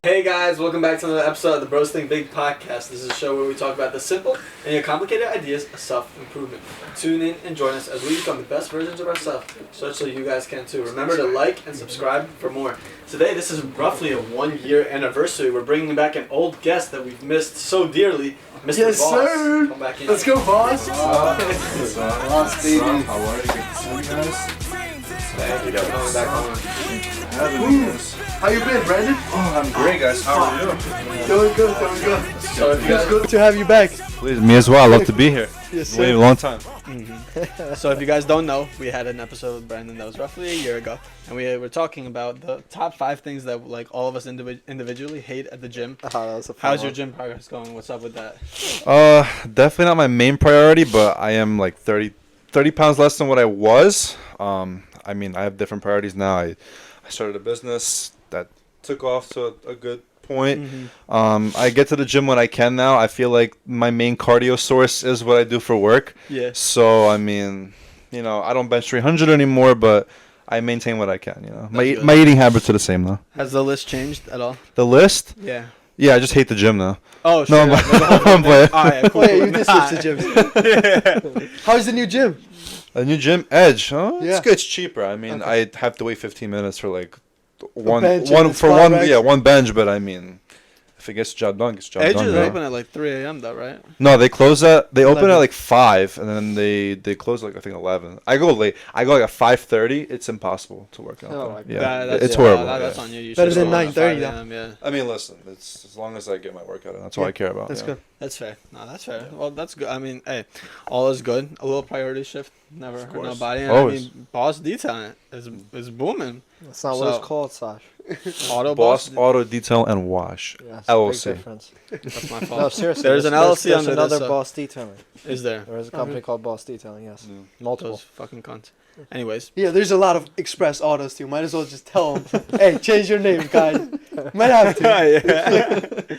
Hey guys, welcome back to another episode of the Bros Think Big podcast. This is a show where we talk about the simple and yet complicated ideas of self-improvement. Tune in and join us as we become the best versions of ourselves, so you guys can too. Remember to like and subscribe for more. Today, this is roughly a 1-year anniversary. We're bringing back an old guest that we've missed so dearly, Mr. Yes, Boss. sir. Come back in. Let's go, Boss. Boss, baby. How are you? Good to see you guys. Thank you guys for coming back home. How you been, Brandon? Oh, I'm great, guys. How are you? Doing good, doing good. So if you It's guys, good to have you back. Please, me as well. I love to be here. Yes, Wait a sir. long time. So if you guys don't know, we had an episode with Brandon that was roughly a year ago, and we were talking about the top 5 things that like all of us individually hate at the gym. That was a fun How's your one. gym progress going? What's up with that? Definitely not my main priority, but I am like 30 pounds less than what I was. I mean, I have different priorities now. I started a business that took off to a good point. I get to the gym when I can now. I feel like my main cardio source is what I do for work. Yeah. So, I mean, you know, I don't bench 300 anymore, but I maintain what I can, you know. That's good. My eating habits are the same, though. Has the list changed at all? The list? Yeah. Yeah, I just hate the gym, though. Oh, No, shit. I'm- Like the whole I'm thing. playing. Alright, cool. Oh, yeah, you cool. did switch to gyms. How's the new gym? A new gym, Edge. Oh, Yeah. it's good. It's cheaper. I mean, Okay. I have to wait 15 minutes for like bench and the for squat one racks? one bench. But I mean, if it gets the job done, it gets the job Edge done. is you know? open at like 3 a.m. though, right? No, they open at 11. like 5, and then they close like I think 11. I go late. I go like at 5:30. It's impossible to work out. Oh, there. my Yeah, That- that's- it's yeah, horrible. That's yeah. on you. You Better should than go at 9:30 5 a.m., Yeah. I mean, listen. It's as long as I get my workout in. That's all Yeah, I care about. That's yeah. good. That's fair. No, that's fair. Well, that's good. I mean, hey, all is good. A little priority shift never hurt course. nobody. And Always. I mean, boss detailing is booming. That's not what So- it's called, Sash. Auto Boss boss. Auto Detail and Wash. Yeah, it's LLC. a big difference. That's my No, fault. seriously. There's an LLC there's under another this, so- Boss Detailing. Is there? There is a company called Boss Detailing, yes. Yeah. Multiple. Those fucking cunts. Anyways, Yeah, there's a lot of express autos too. Might as well just tell them, hey, change your name, guys. Might have to. yeah.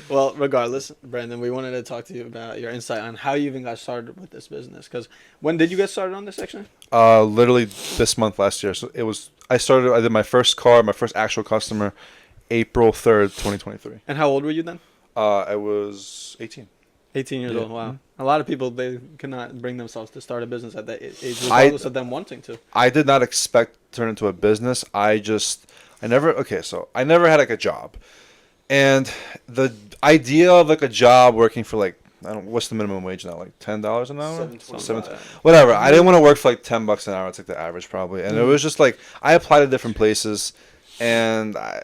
Well, regardless, Brandon, we wanted to talk to you about your insight on how you even got started with this business. Because when did you get started on this, actually? Literally this month last year. So it was. I did my first car, my first actual customer, April 3rd, 2023. And how old were you then? I was 18. 18 years Yeah. old. Wow. A lot of people, they cannot bring themselves to start a business at that age, regardless of them wanting to. I did not expect to turn into a business. I never had like a job. And the idea of like a job working for like, I don't, what's the minimum wage now? Like $10 an hour? Something like that. Whatever. I didn't want to work for like $10 an hour. It's like the average probably. And it was just like, I applied to different places. And I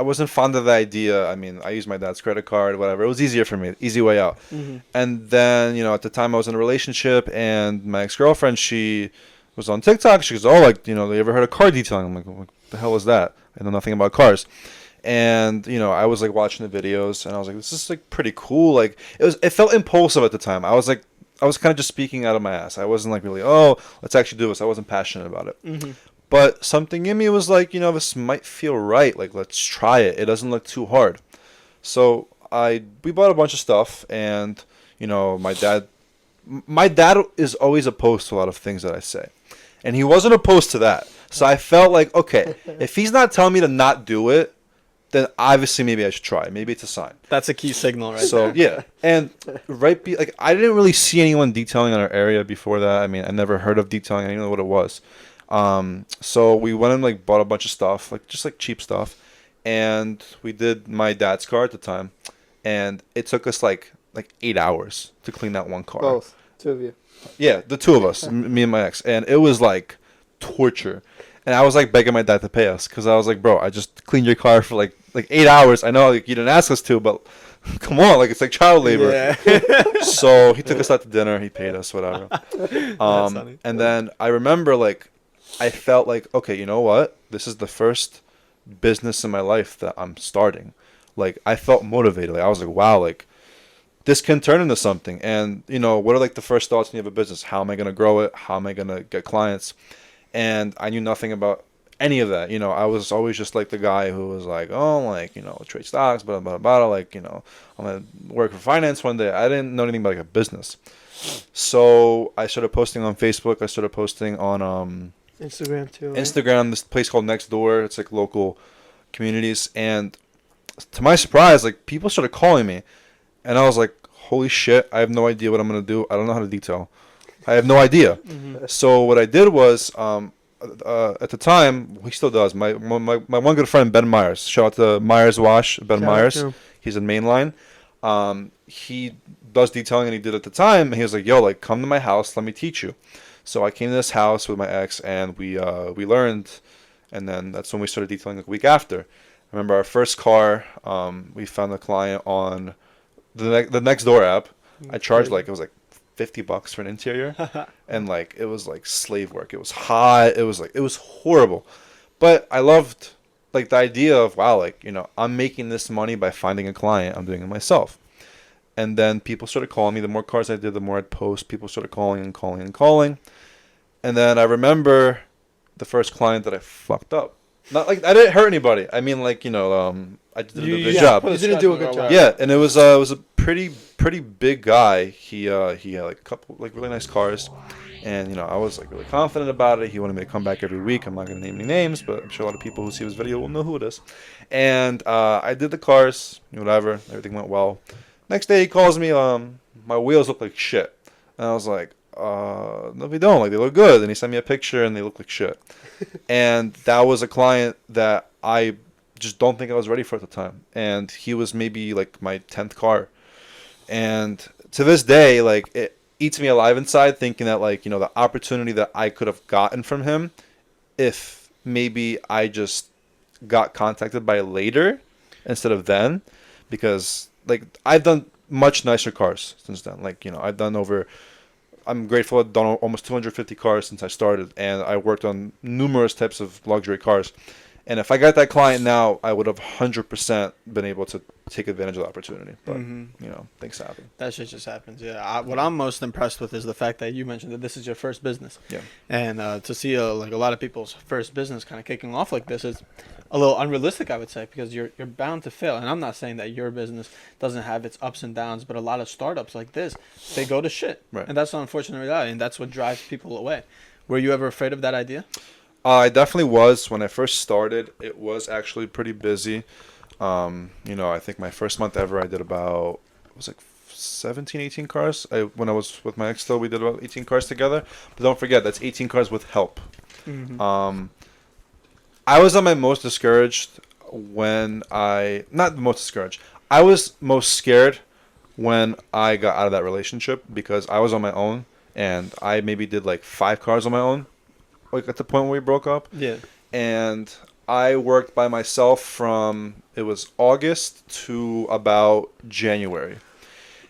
wasn't fond of the idea. I mean, I used my dad's credit card, whatever. It was easier for me, easy way out. And then, you know, at the time I was in a relationship, and my ex-girlfriend, she was on TikTok. She goes, oh, like, you know, you ever heard of car detailing? I'm like, what the hell is that? I know nothing about cars. And, you know, I was like watching the videos, and I was like, this is like pretty cool. Like, it felt impulsive at the time. I was kind of just speaking out of my ass. I wasn't like really, oh, let's actually do this. I wasn't passionate about it. But something in me was like, you know, this might feel right. Like, let's try it. It doesn't look too hard. So we bought a bunch of stuff, and, you know, my dad is always opposed to a lot of things that I say. And he wasn't opposed to that. So I felt like, okay, if he's not telling me to not do it, then obviously maybe I should try. Maybe it's a sign. That's a key signal right So, there. yeah. And like, I didn't really see anyone detailing in our area before that. I mean, I never heard of detailing. I didn't know what it was. So we went and like bought a bunch of stuff, like just like cheap stuff, and we did my dad's car at the time, and it took us like 8 hours to clean that one car. Both. 2 of you. Yeah, the two of us, me and my ex, and it was like torture. And I was like begging my dad to pay us, because I was like, bro, I just cleaned your car for like 8 hours. I know like you didn't ask us to, but come on, like it's like child labor. Yeah. So he took us out to dinner. He paid us, whatever. funny. And then I remember like I felt like, okay, you know what? This is the first business in my life that I'm starting. Like, I felt motivated. Like, I was like, wow, like, this can turn into something. And, you know, what are like the first thoughts when you have a business? How am I going to grow it? How am I going to get clients? And I knew nothing about any of that. You know, I was always just like the guy who was like, oh, like, you know, trade stocks, blah, blah, blah, blah. Like, you know, I'm going to work for finance one day. I didn't know anything about like a business. So I started posting on Facebook. I started posting on Instagram too. Right? Instagram, this place called Next Door. It's like local communities. And to my surprise, like people started calling me, and I was like, holy shit, I have no idea what I'm gonna do. I don't know how to detail. I have no idea. So what I did was, at the time, he still does. My one good friend Ben Myers. Shout out to Myers Wash, Ben Myers. He's in Mainline. He does detailing, and he did at the time. And he was like, "Yo, like come to my house, let me teach you." So I came to this house with my ex, and we learned, and then that's when we started detailing like a week after. I remember our first car. We found a client on the next door app. I charged like it was like $50 for an interior, and like it was like slave work. It was hot. It was horrible, but I loved like the idea of wow, like I'm making this money by finding a client. I'm doing it myself, and then people started calling me. The more cars I did, the more I'd post. People started calling and calling and calling, and then I remember the first client that I fucked up. Not like I didn't hurt anybody. I mean like I did a good job. You didn't do a good job. Yeah, and it was a pretty big guy. He had like a couple like really nice cars, and I was like really confident about it. He wanted me to come back every week. I'm not gonna name any names, but I'm sure a lot of people who see this video will know who it is. And I did the cars, whatever. Everything went well. Next day he calls me. My wheels look like shit, and I was like, no, they don't. Like they look good. And he sent me a picture, and they look like shit. And that was a client that I just don't think I was ready for at the time. And he was maybe like my 10th car. And to this day, like it eats me alive inside thinking that like, the opportunity that I could have gotten from him if maybe I just got contacted by later instead of then, because like I've done much nicer cars since then. Like, I'm grateful I've done almost 250 cars since I started, and I worked on numerous types of luxury cars. And if I got that client now, I would have 100% been able to take advantage of the opportunity. But, things happen. That shit just happens, yeah. What I'm most impressed with is the fact that you mentioned that this is your first business. Yeah. And to see like a lot of people's first business kind of kicking off like this is a little unrealistic, I would say, because you're bound to fail. And I'm not saying that your business doesn't have its ups and downs, but a lot of startups like this, they go to shit. Right. And that's the unfortunate reality, and that's what drives people away. Were you ever afraid of that idea? I definitely was. When I first started, it was actually pretty busy. I think my first month ever, I did about, it was like 17, 18 cars. When I was with my ex still, we did about 18 cars together. But don't forget, that's 18 cars with help. I was on my most discouraged not the most discouraged. I was most scared when I got out of that relationship because I was on my own and I maybe did like 5 cars on my own, like at the point where we broke up. Yeah. And I worked by myself from, it was August to about January.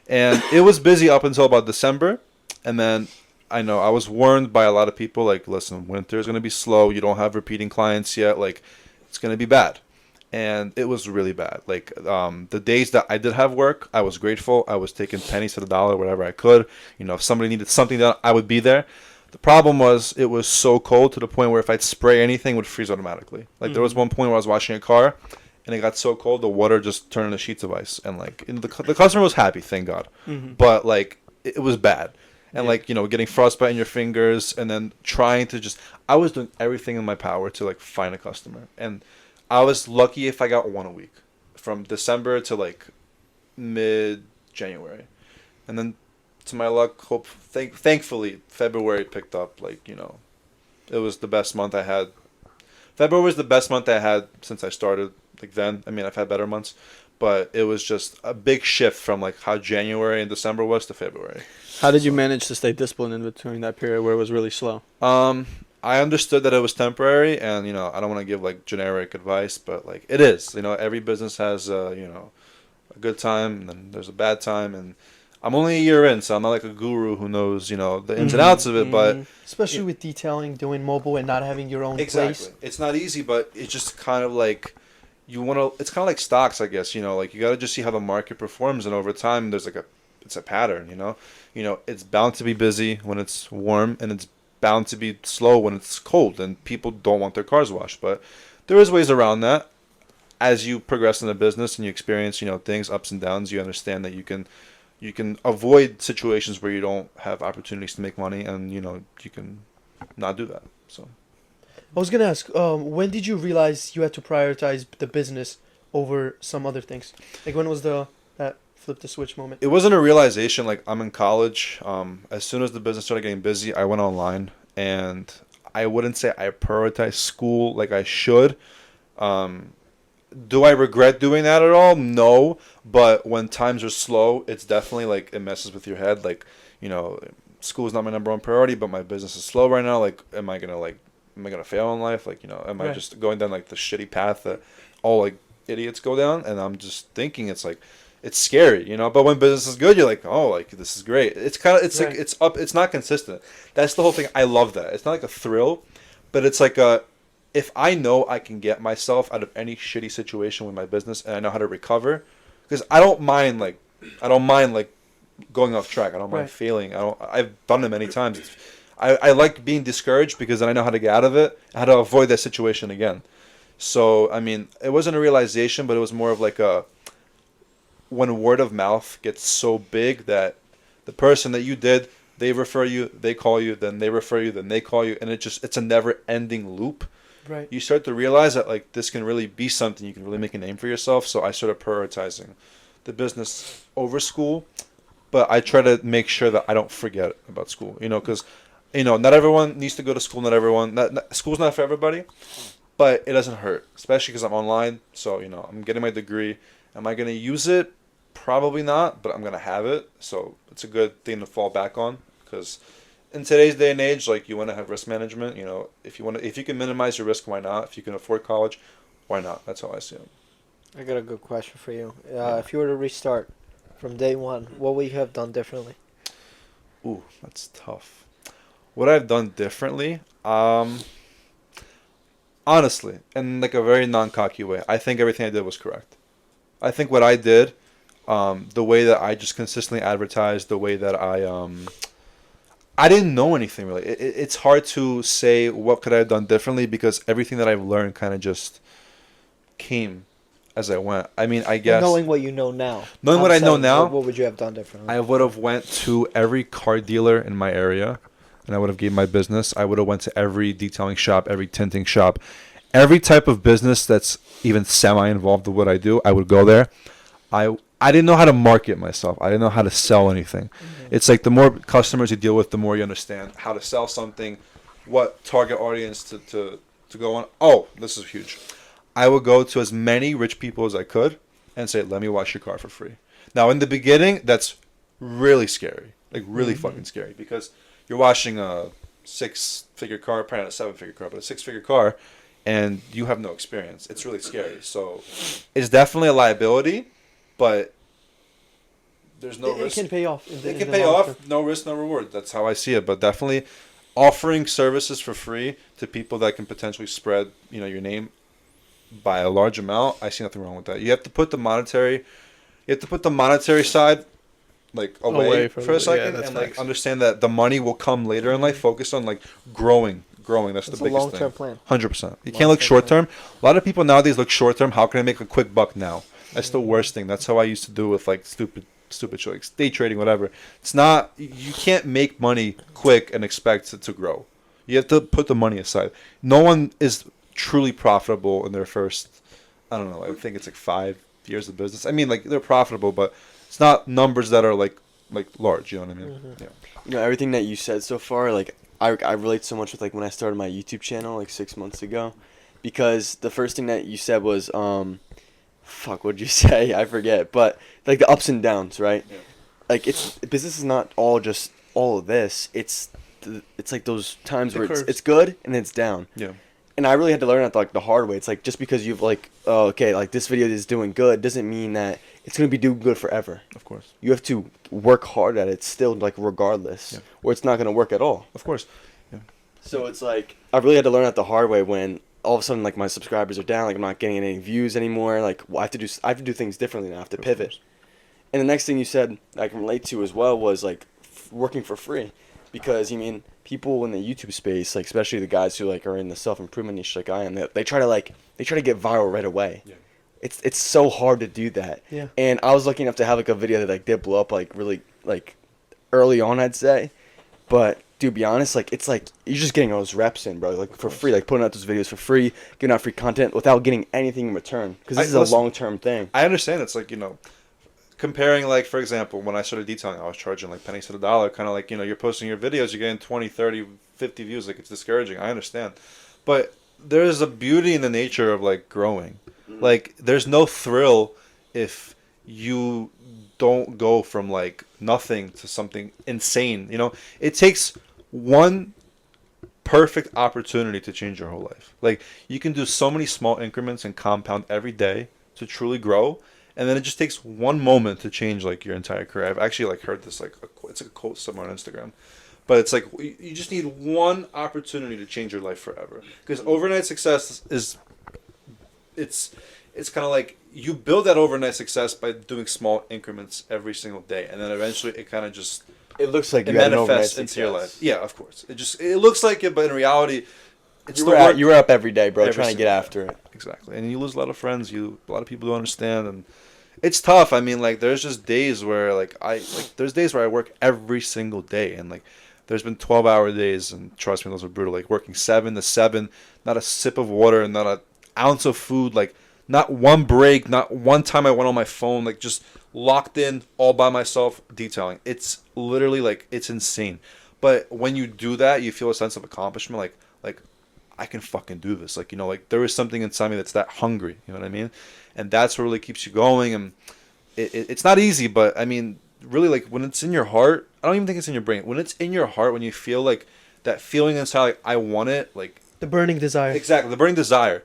And it was busy up until about December. And then I know I was warned by a lot of people, like, listen, winter is going to be slow. You don't have repeating clients yet. Like, it's going to be bad. And it was really bad. Like, the days that I did have work, I was grateful. I was taking pennies to the dollar, whatever I could. If somebody needed something done, I would be there. The problem was it was so cold to the point where if I'd spray anything, it would freeze automatically. Like, there was one point where I was washing a car, and it got so cold, the water just turned into sheets of ice. And, like, the customer was happy, thank God. But, like, it was bad. And, getting frostbite in your fingers and then trying to I was doing everything in my power to, like, find a customer. And I was lucky if I got one a week from December to, like, mid-January. And then, to my luck, thankfully, February picked up. Like, it was the best month I had. February was the best month I had since I started, like, then. I mean, I've had better months. But it was just a big shift from, like, how January and December was to February. How did you manage to stay disciplined in between that period where it was really slow? I understood that it was temporary, and, I don't want to give, like, generic advice, but, like, it is. Every business has, a good time, and then there's a bad time, and I'm only a year in, so I'm not, like, a guru who knows, the ins and outs of it, but... Especially with detailing, doing mobile, and not having your own place. It's not easy, but it's just kind of, like... it's kind of like stocks, I guess, like you got to just see how the market performs, and over time there's it's a pattern, it's bound to be busy when it's warm, and it's bound to be slow when it's cold, and people don't want their cars washed. But there is ways around that. As you progress in the business and you experience, things, ups and downs, you understand that you can avoid situations where you don't have opportunities to make money, and, you can not do that, so... I was going to ask, when did you realize you had to prioritize the business over some other things? Like when was that flip the switch moment? It wasn't a realization. Like I'm in college. As soon as the business started getting busy, I went online, and I wouldn't say I prioritized school like I should. Do I regret doing that at all? No. But when times are slow, it's definitely like it messes with your head. Like, school is not my number one priority, but my business is slow right now. Like, am I gonna fail in life? Like, am I just going down like the shitty path that all like idiots go down? And I'm just thinking it's like, it's scary, But when business is good, you're like, oh, like this is great. It's kind of, it's like it's up. It's not consistent. That's the whole thing. I love that. It's not like a thrill, but it's like if I know I can get myself out of any shitty situation with my business and I know how to recover, because I don't mind like going off track. I don't mind failing. I've done it many times. I like being discouraged because then I know how to get out of it, how to avoid that situation again. So, I mean, it wasn't a realization, but it was more of like when word of mouth gets so big that the person that you did, they refer you, they call you, then they refer you, then they call you, and it's a never-ending loop. Right. You start to realize that like this can really be something. You can really make a name for yourself. So I started prioritizing the business over school, but I try to make sure that I don't forget about school. Because not everyone needs to go to school. Not everyone. School's not for everybody, but it doesn't hurt, especially because I'm online. So I'm getting my degree. Am I going to use it? Probably not, but I'm going to have it. So it's a good thing to fall back on because in today's day and age, like you want to have risk management. If you can minimize your risk, why not? If you can afford college, why not? That's how I see it. I got a good question for you. If you were to restart from day one, what would you have done differently? Ooh, that's tough. What I've done differently, honestly, in like a very non-cocky way, I think everything I did was correct. I think what I did, the way that I just consistently advertised, the way that I didn't know anything really. It's hard to say what could I have done differently because everything that I've learned kind of just came as I went. I mean, I guess knowing what you know now. Knowing what I know now, what would you have done differently? I would have went to every car dealer in my area, and I would have gave my business. I would have went to every detailing shop, every tinting shop, every type of business that's even semi-involved with what I do. I would go there. I didn't know how to market myself. I didn't know how to sell anything. Mm-hmm. It's like the more customers you deal with, the more you understand how to sell something, what target audience to go on. Oh, this is huge. I would go to as many rich people as I could and say, let me wash your car for free. Now, in the beginning, that's really scary. Like, really fucking scary. Because you're washing a 6-figure car, probably not a 7-figure car, but a 6-figure car, and you have no experience. It's really scary. So, it's definitely a liability, but there's no risk. It can pay off. It can pay off. No risk, no reward. That's how I see it. But definitely offering services for free to people that can potentially spread, your name by a large amount, I see nothing wrong with that. You have to put the monetary side like away for a second and like understand that the money will come later in life. Focus on like growing. That's the biggest thing. It's a long-term plan. 100%. You can't look short-term. A lot of people nowadays look short-term. How can I make a quick buck now? That's the worst thing. That's how I used to do with like stupid shit, like day trading, whatever. It's not. You can't make money quick and expect it to grow. You have to put the money aside. No one is truly profitable in their first, I don't know, I think it's like 5 years of business. I mean, like they're profitable, but it's not numbers that are like large. You know what I mean? Mm-hmm. Yeah. Everything that you said so far, like I relate so much with like when I started my YouTube channel like 6 months ago, because the first thing that you said was what'd you say? I forget, but like the ups and downs, right? Yeah. Like business is not all just all of this. It's like those times where it's good and then it's down. Yeah. And I really had to learn that like the hard way. It's like just because you've like, oh, okay, like this video is doing good doesn't mean that it's going to be doing good forever. Of course. You have to work hard at it still, like regardless, or it's not going to work at all. Of course. Yeah. So it's like I really had to learn that the hard way when all of a sudden like my subscribers are down, like I'm not getting any views anymore. Like I have to do things differently now. I have to pivot. And the next thing you said I can relate to as well was like working for free, because people in the YouTube space, like especially the guys who like are in the self-improvement niche like I am, they try to get viral right away. Yeah. It's so hard to do that. Yeah. And I was lucky enough to have like a video that like did blow up like really like early on, I'd say. But dude, be honest, like it's like you're just getting those reps in, bro, like for free, like putting out those videos for free, giving out free content without getting anything in return, because this is a long-term thing. I understand. It's like, comparing, like, for example, when I started detailing, I was charging like pennies to the dollar, kind of like, you're posting your videos, you're getting 20, 30, 50 views, like, it's discouraging. I understand. But there's a beauty in the nature of, like, growing. Like, there's no thrill if you don't go from, like, nothing to something insane. It takes one perfect opportunity to change your whole life. Like, you can do so many small increments and compound every day to truly grow. And then it just takes one moment to change, like, your entire career. I've actually, like, heard this, like, it's like a quote somewhere on Instagram. But it's like, you just need one opportunity to change your life forever. Because overnight success it's kind of like, you build that overnight success by doing small increments every single day. And then eventually it kind of just... It looks like it you had an overnight manifests into your success. life. Yeah, of course. It looks like it, but in reality... You were up every day, bro, trying to get after it. Exactly. And you lose a lot of friends. A lot of people don't understand, and it's tough. I mean, like, there's just days where, there's days where I work every single day, and, like, there's been 12-hour days, and trust me, those are brutal. Like, working 7 to 7, not a sip of water, and not an ounce of food, like, not one break, not one time I went on my phone, like, just locked in all by myself detailing. It's literally, like, it's insane. But when you do that, you feel a sense of accomplishment, like I can fucking do this. Like, like, there is something inside me that's that hungry. You know what I mean? And that's what really keeps you going. And it's not easy, but I mean, really, like, when it's in your heart, I don't even think it's in your brain. When it's in your heart, when you feel like that feeling inside, like, I want it, like, The burning desire. exactly, the burning desire.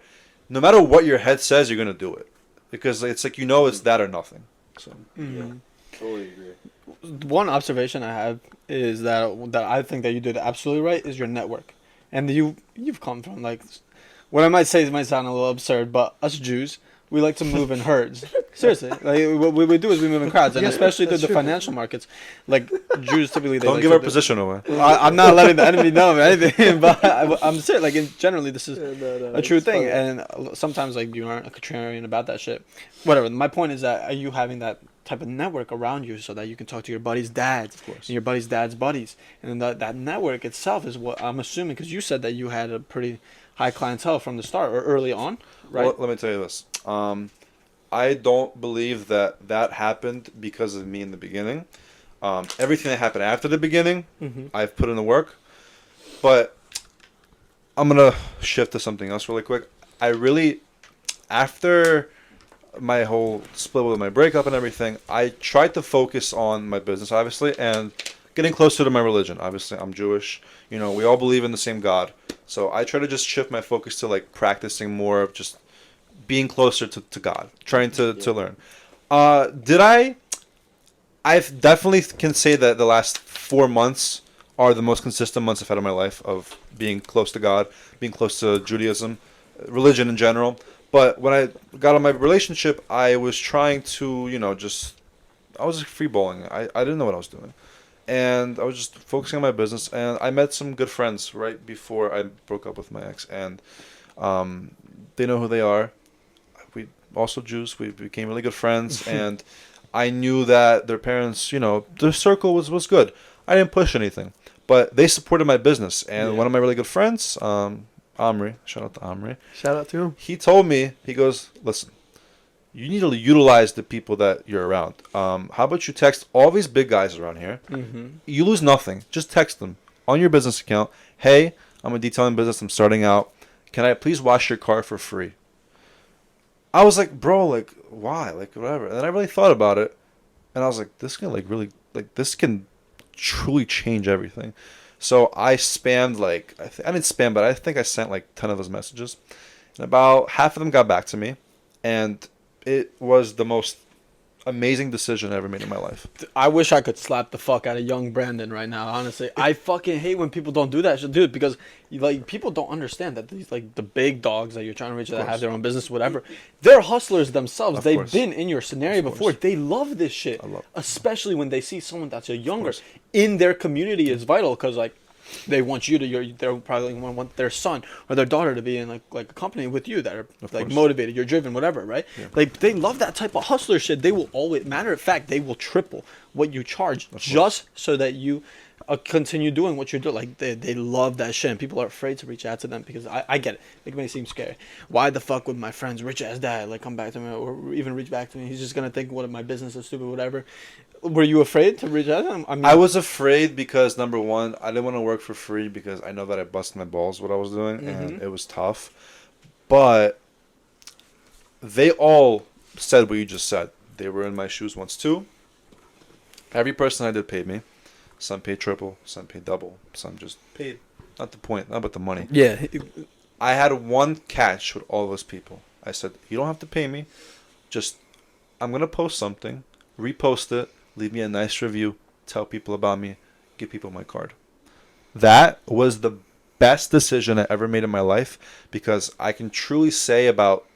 No matter what your head says, you're gonna do it, because it's like, it's that or nothing. So Yeah, totally agree. One observation I have is that I think that you did absolutely right is your network, and you've come from, like, what I might say might sound a little absurd, but us Jews, we like to move in herds. Seriously, like, what we do is we move in crowds, and especially through the financial markets, like, Jews typically they don't like give to our do- position away. I'm not letting the enemy know anything, but I'm serious. Like, generally, this is a true thing, and sometimes, like, you aren't a contrarian about that shit. Whatever. My point is that, are you having that type of network around you so that you can talk to your buddy's dads, Of course. and your buddy's dad's buddies, and that network itself is what I'm assuming, because you said that you had a pretty high clientele from the start or early on, right? Well, let me tell you this. I don't believe that happened because of me in the beginning. Everything that happened after the beginning, I've put in the work. But I'm going to shift to something else really quick. After my whole split with my breakup and everything, I tried to focus on my business, obviously, and getting closer to my religion. Obviously, I'm Jewish. We all believe in the same God. So I try to just shift my focus to, like, practicing more of just being closer to God, trying to learn. I definitely can say that the last 4 months are the most consistent months I've had in my life of being close to God, being close to Judaism, religion in general. But when I got on my relationship, I was trying to, I was free balling. I didn't know what I was doing. And I was just focusing on my business. And I met some good friends right before I broke up with my ex. And they know who they are. We also Jews. We became really good friends. And I knew that their parents, their circle was good. I didn't push anything. But they supported my business. And one of my really good friends, Omri, shout out to Omri. Shout out to him. He told me, he goes, listen, you need to utilize the people that you're around. How about you text all these big guys around here? Mm-hmm. You lose nothing. Just text them on your business account. Hey, I'm a detailing business. I'm starting out. Can I please wash your car for free? I was like, bro, like, why? Like, whatever. And then I really thought about it. And I was like, this can, like, really, like, this can truly change everything. So I spammed, like, I didn't spam, but I think I sent, like, 10 of those messages. And about half of them got back to me. And it was the most amazing decision I ever made in my life. I wish I could slap the fuck out of young Brandon right now, honestly. I fucking hate when people don't do that shit, dude, because, like, people don't understand that these, like, the big dogs that you're trying to reach that have their own business, whatever, they're hustlers themselves. Of They've course. been in your scenario before. They love this shit, especially when they see someone that's a younger in their community is vital, because, like, they want you to. They're probably want their son or their daughter to be in like a company with you that are like motivated. You're driven, whatever, right? Yeah. Like they love that type of hustler shit. They will always. Matter of fact, they will triple what you charge just so that you continue doing what you're doing. Like they love that shit, and people are afraid to reach out to them because I get it. It may seem scary. Why the fuck would my friend's rich ass dad like come back to me or even reach back to me? He's just gonna think what my business is stupid, whatever. Were you afraid to reach out to him? I mean, I was afraid because number one, I didn't want to work for free because I know that I busted my balls what I was doing, and it was tough. But they all said what you just said. They were in my shoes once too. Every person I did paid me. Some paid triple, some paid double, some just paid. Not the point, not about the money. yeah. I had one catch with all those people. I said, you don't have to pay me. Just, I'm going to post something, repost it, leave me a nice review, tell people about me, give people my card. That was the best decision I ever made in my life because I can truly say about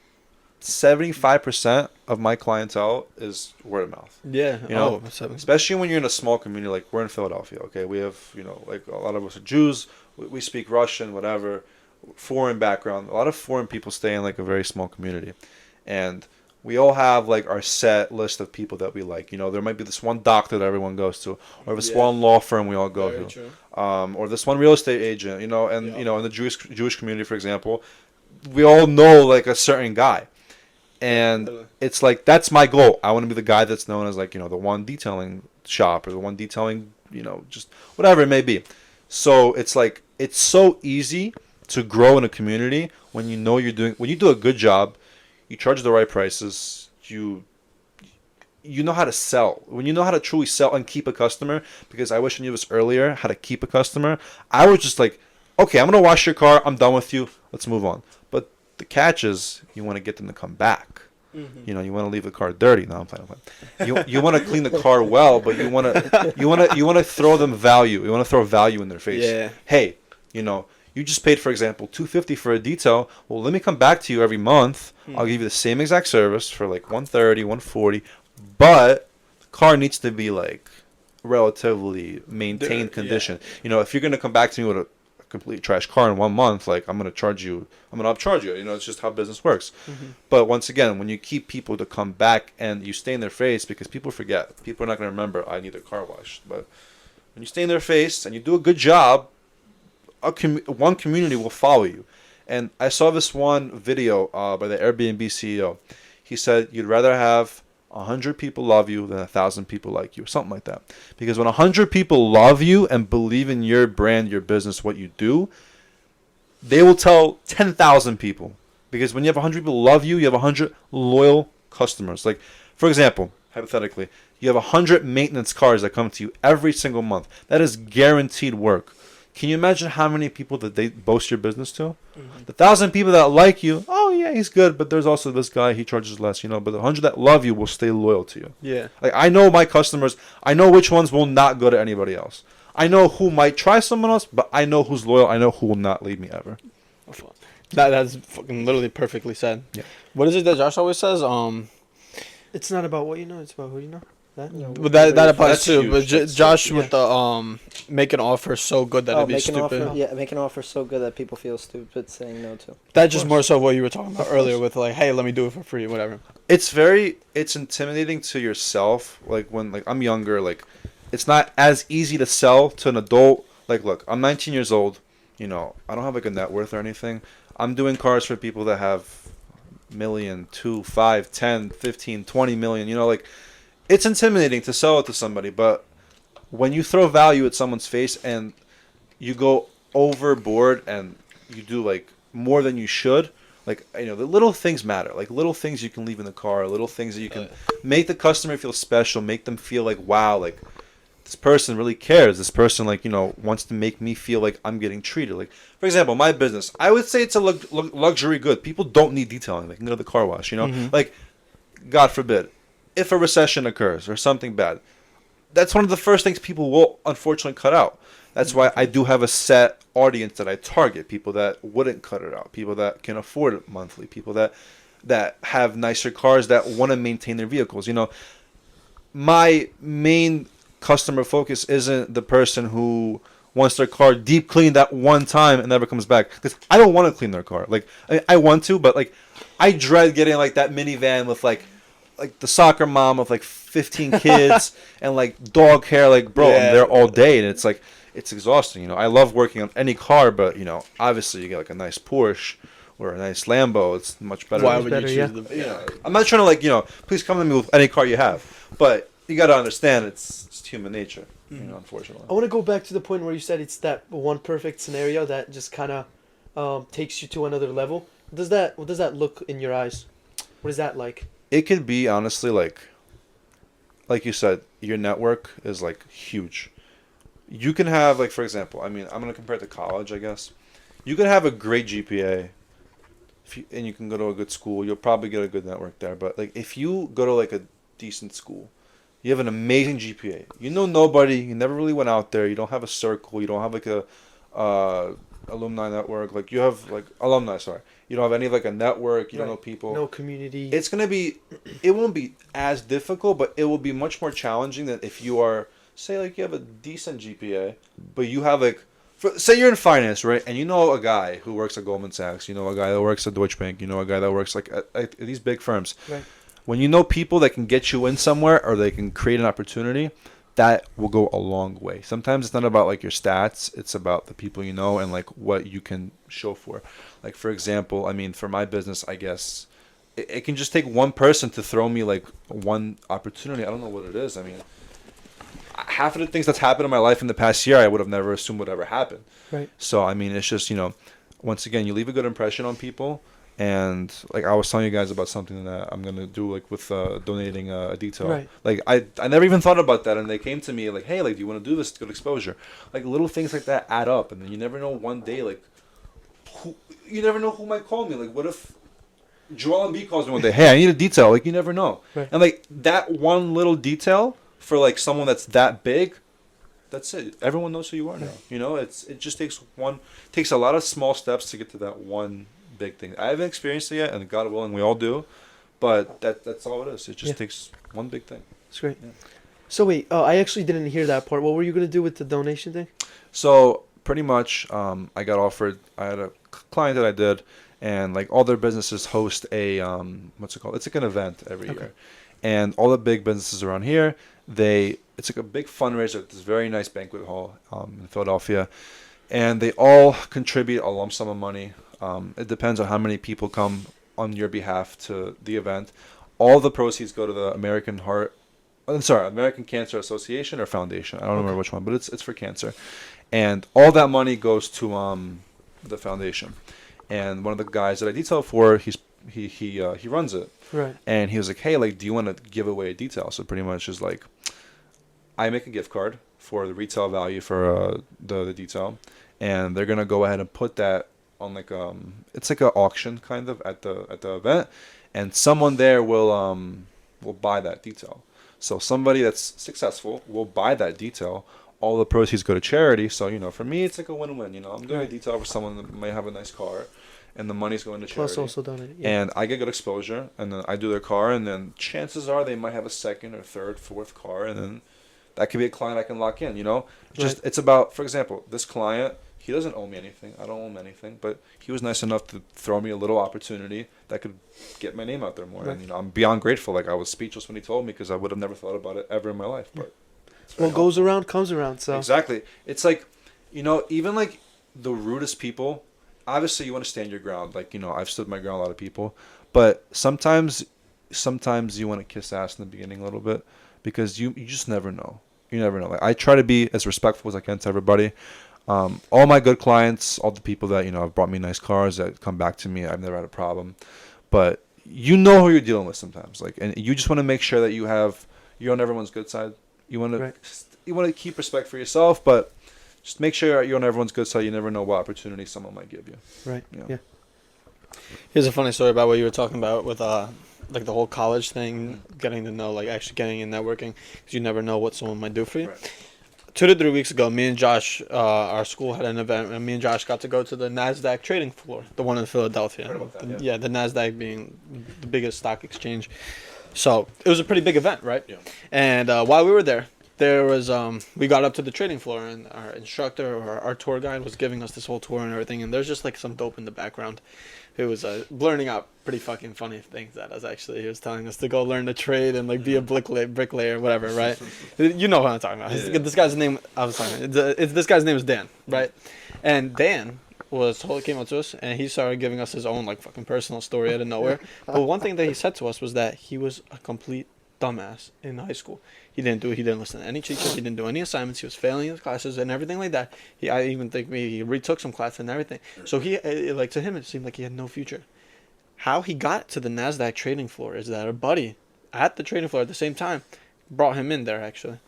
75% of my clientele is word of mouth. Yeah. You know, especially when you're in a small community like we're in Philadelphia, okay? We have, you know, like a lot of us are Jews, we speak Russian, whatever, foreign background. A lot of foreign people stay in like a very small community. And we all have like our set list of people that we like. You know, there might be this one doctor that everyone goes to, or this one law firm we all go Very to. true. Or this one real estate agent, you know, and you know, in the Jewish community, for example, we all know like a certain guy. And it's like, that's my goal. I want to be the guy that's known as like, you know, the one detailing shop or the one detailing, you know, just whatever it may be. So it's like, it's so easy to grow in a community when you know when you do a good job, you charge the right prices, you know how to sell. When you know how to truly sell and keep a customer, because I wish I knew this earlier, how to keep a customer, I was just like, okay, I'm going to wash your car, I'm done with you, let's move on. But the catch is you want to get them to come back. You know, you want to leave the car dirty. No, I'm playing. You want to clean the car well, but you want to throw them value. You want to throw value in their face. Yeah. Hey, you know, you just paid, for example, $250 for a detail. Well, let me come back to you every month. I'll give you the same exact service for like $130, $140, but the car needs to be like relatively maintained condition. Yeah. You know, if you're gonna come back to me with a complete trash car in 1 month, like I'm gonna upcharge you. You know, it's just how business works. But once again, when you keep people to come back and you stay in their face, because people forget, people are not gonna remember I need a car washed. But when you stay in their face and you do a good job, one community will follow you. And I saw this one video by the Airbnb CEO. He said you'd rather have 100 people love you than 1,000 people like you, or something like that. Because when 100 people love you and believe in your brand, your business, what you do, they will tell 10,000 people. Because when you have 100 people love you, you have 100 loyal customers. Like, for example, hypothetically, you have 100 maintenance cars that come to you every single month. That is guaranteed work. Can you imagine how many people that they boast your business to? The 1,000 people that like you, oh yeah, he's good, but there's also this guy, he charges less, you know. But the 100 that love you will stay loyal to you. Yeah. Like, I know my customers, I know which ones will not go to anybody else. I know who might try someone else, but I know who's loyal. I know who will not leave me ever. That's fucking literally perfectly said. Yeah. What is it that Josh always says? It's not about what you know; it's about who you know. But that applies That's too. huge. But Josh yeah. with the make an offer so good that it'd be make an stupid. offer. Make an offer so good that people feel stupid saying no to. That's just more so what you were talking about earlier with like, hey, let me do it for free, whatever. It's intimidating to yourself. Like when I'm younger, like it's not as easy to sell to an adult. Like, look, I'm 19 years old. You know, I don't have like a net worth or anything. I'm doing cars for people that have million, 2, 5, 10, 15, 20 million. You know, like it's intimidating to sell it to somebody. But when you throw value at someone's face and you go overboard and you do like more than you should, like, you know, the little things matter. Like little things you can leave in the car, little things that you can make the customer feel special, make them feel like, wow, like this person really cares. This person, like, you know, wants to make me feel like I'm getting treated. Like, for example, my business, I would say it's a luxury good. People don't need detailing. They can go to the car wash, you know? Like, God forbid, if a recession occurs or something bad, that's one of the first things people will unfortunately cut out. That's why I do have a set audience that I target. People that wouldn't cut it out. People that can afford it monthly. People that have nicer cars, that want to maintain their vehicles. You know, my main customer focus isn't the person who wants their car deep cleaned at one time and never comes back. Because I don't want to clean their car. Like, I want to, but like, I dread getting like that minivan with like like the soccer mom with like 15 kids and like dog hair, like bro, Yeah. I'm there all day, and it's like it's exhausting. You know, I love working on any car, but you know, obviously you get like a nice Porsche or a nice Lambo. It's much better. Why than- would better, you yeah. choose the? you know, I'm not trying to like, you know, please come to me with any car you have, but you got to understand it's human nature, you know, unfortunately. I want to go back to the point where you said it's that one perfect scenario that just kind of takes you to another level. What does that look in your eyes? What is that like? It could be honestly like you said, your network is like huge. You can have like, for example, I mean, I'm gonna compare it to college, I guess. You can have a great GPA, and you can go to a good school. You'll probably get a good network there. But like, if you go to like a decent school, you have an amazing GPA. You know nobody. You never really went out there. You don't have a circle. You don't have like a alumni network. Like you have like alumni. Sorry, you don't have any like a network. You don't Right. know people. No community. It's gonna be. It won't be as difficult, but it will be much more challenging than if you are, say, like you have a decent GPA, but you have like. Say you're in finance, right? And you know a guy who works at Goldman Sachs. You know a guy that works at Deutsche Bank. You know a guy that works like at these big firms. Right. When you know people that can get you in somewhere or they can create an opportunity, that will go a long way. Sometimes it's not about like your stats. It's about the people you know and like what you can show for. Like for example, I mean, for my business, I guess it can just take one person to throw me like one opportunity. I don't know what it is. I mean, half of the things that's happened in my life in the past year, I would have never assumed would ever happen. Right. So, I mean, it's just, you know, once again, you leave a good impression on people. And, like, I was telling you guys about something that I'm going to do, like, with donating a detail. Right. Like, I never even thought about that. And they came to me, like, hey, like, do you want to do this? It's good exposure. Like, little things like that add up. And then you never know one day, like, you never know who might call me. Like, what if Joel Embiid calls me one day? Hey, I need a detail. Like, you never know. Right. And, like, that one little detail for like someone that's that big, that's it. Everyone knows who you are now. You know, it just takes a lot of small steps to get to that one big thing. I haven't experienced it yet, and God willing, we all do. But that's all it is. It just takes one big thing. That's great. Yeah. So wait, I actually didn't hear that part. What were you gonna do with the donation thing? So pretty much, I got offered. I had a client that I did, and like all their businesses host a what's it called? It's like an event every year, and all the big businesses around here. It's like a big fundraiser at this very nice banquet hall in Philadelphia, and they all contribute a lump sum of money. It depends on how many people come on your behalf to the event. All the proceeds go to the American Cancer Association or Foundation. I don't remember which one, but it's for cancer, and all that money goes to the foundation. And one of the guys that I detail for, he runs it. Right. And he was like, hey, like, do you want to give away a detail? So pretty much is like, I make a gift card for the retail value for the detail, and they're gonna go ahead and put that on like it's like an auction kind of at the event, and someone there will buy that detail. So somebody that's successful will buy that detail. All the proceeds go to charity. So, you know, for me, it's like a win-win. You know, I'm doing a detail for someone that might have a nice car, and the money's going to charity. Plus also donate. Yeah. And I get good exposure, and then I do their car, and then chances are they might have a second or third, fourth car, and then that could be a client I can lock in, you know? It's about, for example, this client, he doesn't owe me anything. I don't owe him anything, but he was nice enough to throw me a little opportunity that could get my name out there more. Right. And, you know, I'm beyond grateful. Like, I was speechless when he told me because I would have never thought about it ever in my life, but what goes around comes around. So exactly. It's like, you know, even like the rudest people, obviously you want to stand your ground. Like, you know, I've stood my ground a lot of people, but sometimes you want to kiss ass in the beginning a little bit because you just never know. You never know. Like, I try to be as respectful as I can to everybody. All my good clients, all the people that, you know, have brought me nice cars that come back to me, I've never had a problem. But you know who you're dealing with sometimes. Like, and you just want to make sure that you're on everyone's good side. You want to keep respect for yourself, but just make sure you're on everyone's good side. You never know what opportunity someone might give you. right. You know? Yeah. Here's a funny story about what you were talking about with like the whole college thing, getting to know, like actually getting in networking, because you never know what someone might do for you. Right. 2 to 3 weeks ago, me and Josh, our school had an event, and me and Josh got to go to the NASDAQ trading floor, the one in Philadelphia. Heard about that, Yeah, the NASDAQ being the biggest stock exchange. So it was a pretty big event, right? Yeah. And while we were there, there was we got up to the trading floor, and our instructor or our tour guide was giving us this whole tour and everything, and there's just like some dope in the background who was blurting out pretty fucking funny things at us. Actually, he was telling us to go learn to trade and like be a bricklayer, whatever, right? You know what I'm talking about. Yeah. This guy's name, I was talking, this guy's name is Dan, right? And Dan came up to us, and he started giving us his own like fucking personal story out of nowhere. But one thing that he said to us was that he was a complete dumbass in high school. He didn't listen to any teachers. He didn't do any assignments. He was failing his classes and everything like that. I even think maybe he retook some classes and everything. So like to him, it seemed like he had no future. How he got to the NASDAQ trading floor is that a buddy at the trading floor at the same time brought him in there, actually.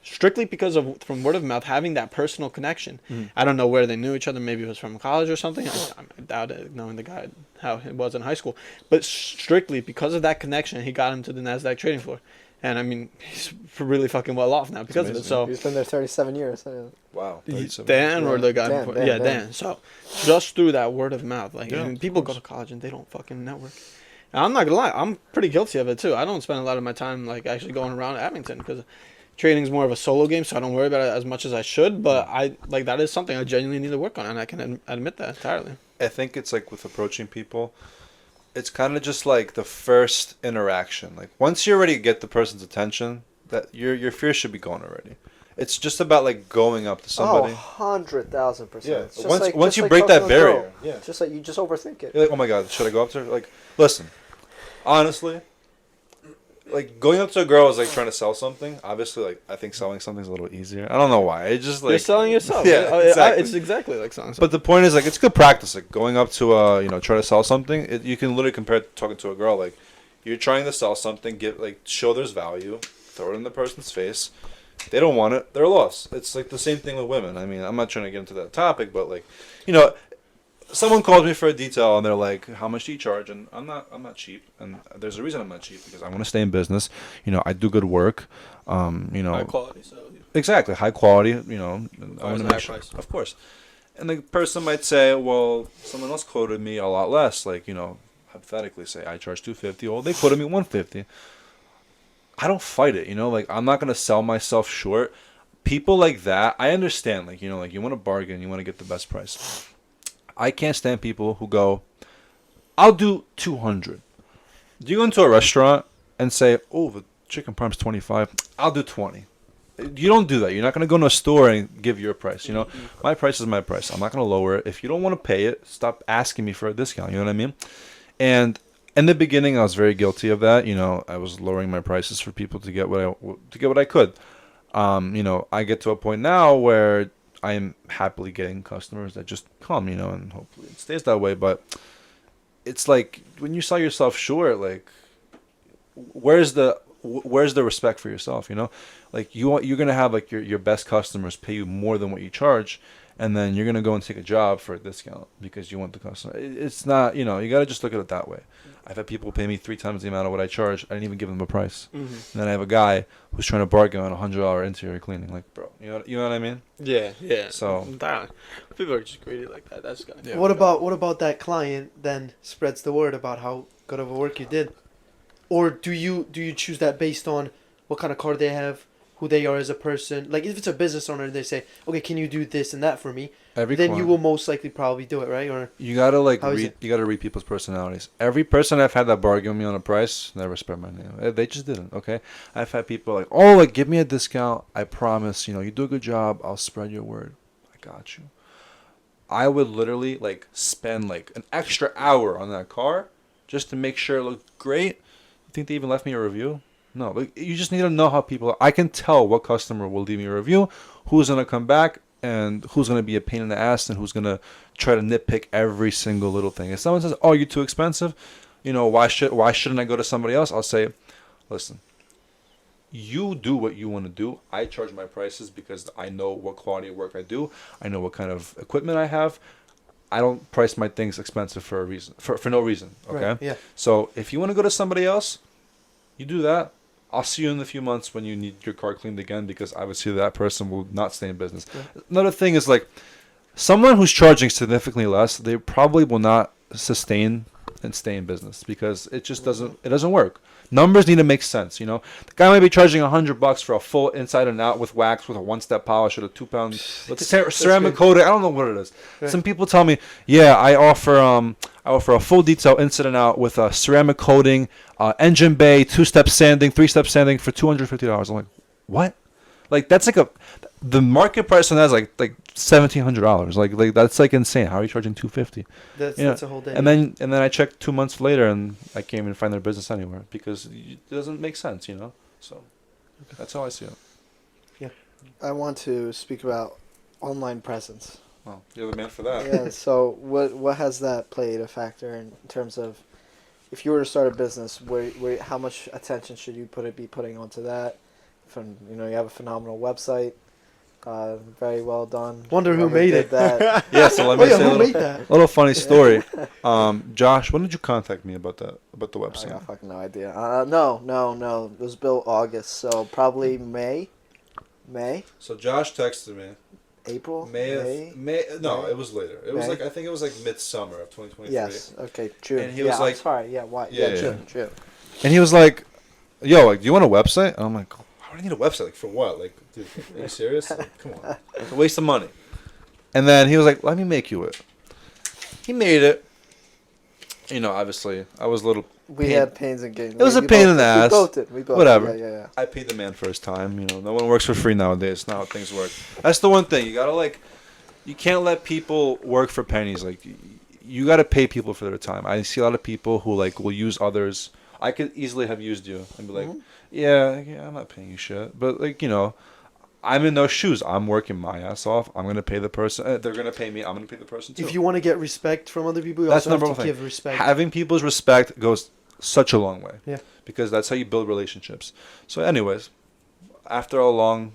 Strictly because of, from word of mouth, having that personal connection. I don't know where they knew each other. Maybe it was from college or something. I doubt it, knowing the guy, how it was in high school. But strictly because of that connection, he got him to the NASDAQ trading floor. And I mean, he's really fucking well off now because of it. So He's been there 37 years. Wow. 37. Dan or the guy Dan, before? Dan. Dan. So just through that word of mouth, like Yeah, I mean, people go to college and they don't fucking network. And I'm not gonna lie, I'm pretty guilty of it too. I don't spend a lot of my time like actually going around Abington because trading is more of a solo game, so I don't worry about it as much as I should. But I like that is something I genuinely need to work on, and I can admit that entirely. I think it's like with approaching people, it's kind of just like the first interaction. Like once you already get the person's attention, that your fear should be gone already. It's just about like going up to somebody. 100,000%. Yeah. It's just Once you just break that talking to a girl. barrier, yeah. Just like you just overthink it. You're like, oh my god, should I go up to her? Like, listen, honestly, like going up to a girl is like trying to sell something. Obviously, like I think selling something's a little easier. I don't know why. It's just like You're selling yourself. Yeah, exactly. It's exactly like selling. But the point is, like, it's good practice. Like, going up to, try to sell something, you can literally compare it to talking to a girl. Like, you're trying to sell something, show there's value, throw it in the person's face. They don't want it, they're lost. It's, like, the same thing with women. I mean, I'm not trying to get into that topic, but, like, someone calls me for a detail, and they're like, how much do you charge? And I'm not cheap. And there's a reason I'm not cheap, because I want to stay in business. I do good work. high quality. So Exactly, high quality, I Always want to a make high sure. price. Of course. And the person might say, well, someone else quoted me a lot less. Like, hypothetically say I charge $250. Well, they quoted me $150. I don't fight it, like I'm not going to sell myself short. People like that, I understand, like, you want to bargain, you want to get the best price. I can't stand people who go, I'll do 200. Do you go into a restaurant and say, oh, the chicken parm's 25, I'll do 20. You don't do that. You're not going to go to a store and give your price. My price is my price. I'm not going to lower it. If you don't want to pay it, stop asking me for a discount. You know what I mean? And in the beginning, I was very guilty of that. I was lowering my prices for people to get what I could. I get to a point now where I am happily getting customers that just come, and hopefully it stays that way. But it's like when you sell yourself short, like where's the respect for yourself? Like you're gonna have like your best customers pay you more than what you charge, and then you're gonna go and take a job for a discount because you want the customer. It's not, you gotta just look at it that way. I've had people pay me 3 times the amount of what I charge. I didn't even give them a price. And then I have a guy who's trying to bargain on $100 interior cleaning. Like, bro, you know what I mean? Yeah. So People are just greedy like that. That's kind of What about that client then spreads the word about how good of a work you did? Or do you choose that based on what kind of car they have, who they are as a person? Like if it's a business owner, they say, okay, can you do this and that for me? Then you will most likely probably do it, right? Or you gotta read read people's personalities. Every person I've had that bargain with me on a price never spent my name. They just didn't. Okay, I've had people like, oh, like give me a discount. I promise. You do a good job. I'll spread your word. I got you. I would literally like spend like an extra hour on that car just to make sure it looked great. You think they even left me a review? No, like you just need to know how people are. I can tell what customer will leave me a review, who's gonna come back, and who's gonna be a pain in the ass, and who's gonna try to nitpick every single little thing. If someone says, "Oh, you're too expensive," why shouldn't I go to somebody else? I'll say, "Listen, you do what you want to do. I charge my prices because I know what quality of work I do. I know what kind of equipment I have. I don't price my things expensive for a reason, for no reason. Okay? Right, yeah. So if you want to go to somebody else, you do that. I'll see you in a few months when you need your car cleaned again, because obviously that person will not stay in business. Yeah. Another thing is like someone who's charging significantly less, they probably will not sustain and stay in business because it just doesn't work. Numbers need to make sense, you know. The guy might be charging $100 for a full inside and out with wax, with a 1-step polish, with a 2-pound with ceramic coating. I don't know what it is. Right. Some people tell me, yeah, I offer a full detail inside and out with a ceramic coating, engine bay, 2-step sanding, 3-step sanding for $250. I'm like, what? Like that's like the market price on that is like $1,700. Like that's like insane. How are you charging $250? That's a whole day. And then I checked 2 months later and I can't even find their business anywhere because it doesn't make sense, you know. So that's how I see it. Yeah. I want to speak about online presence. Well, you're the man for that. Yeah. So what has that played a factor in terms of if you were to start a business, where how much attention should you be putting onto that? You have a phenomenal website, very well done. Wonder who made it. That. Yeah, so let me say a little funny story. Josh, when did you contact me about the website? I got fucking no idea. No. It was built August, so probably May. So Josh texted me. April? May? No, it was later. It was I think it was midsummer of 2023. Yes. Okay, June. And he was like, sorry. Yeah. Why? Yeah, June. And he was like, "Yo, like, do you want a website?" And I'm like, "Why do I need a website? Like, for what? Like, dude, are you serious? Like, come on, it's a waste of money." And then he was like, "Let me make you it." He made it. You know, obviously, I was a little. We had pains and gains. It was a pain in the ass. We built Whatever. it. Yeah. I paid the man for his time. You know, no one works for free nowadays. It's not how things work. That's the one thing. You gotta you can't let people work for pennies. Like, you gotta pay people for their time. I see a lot of people who will use others. I could easily have used you and be like, yeah, I'm not paying you shit. But I'm in those shoes. I'm working my ass off. I'm gonna pay the person. They're gonna pay me. I'm gonna pay the person too. If you want to get respect from other people, you that's also have number to one give thing. respect. Having people's respect goes such a long way. Yeah. Because that's how you build relationships. So, anyways, after a long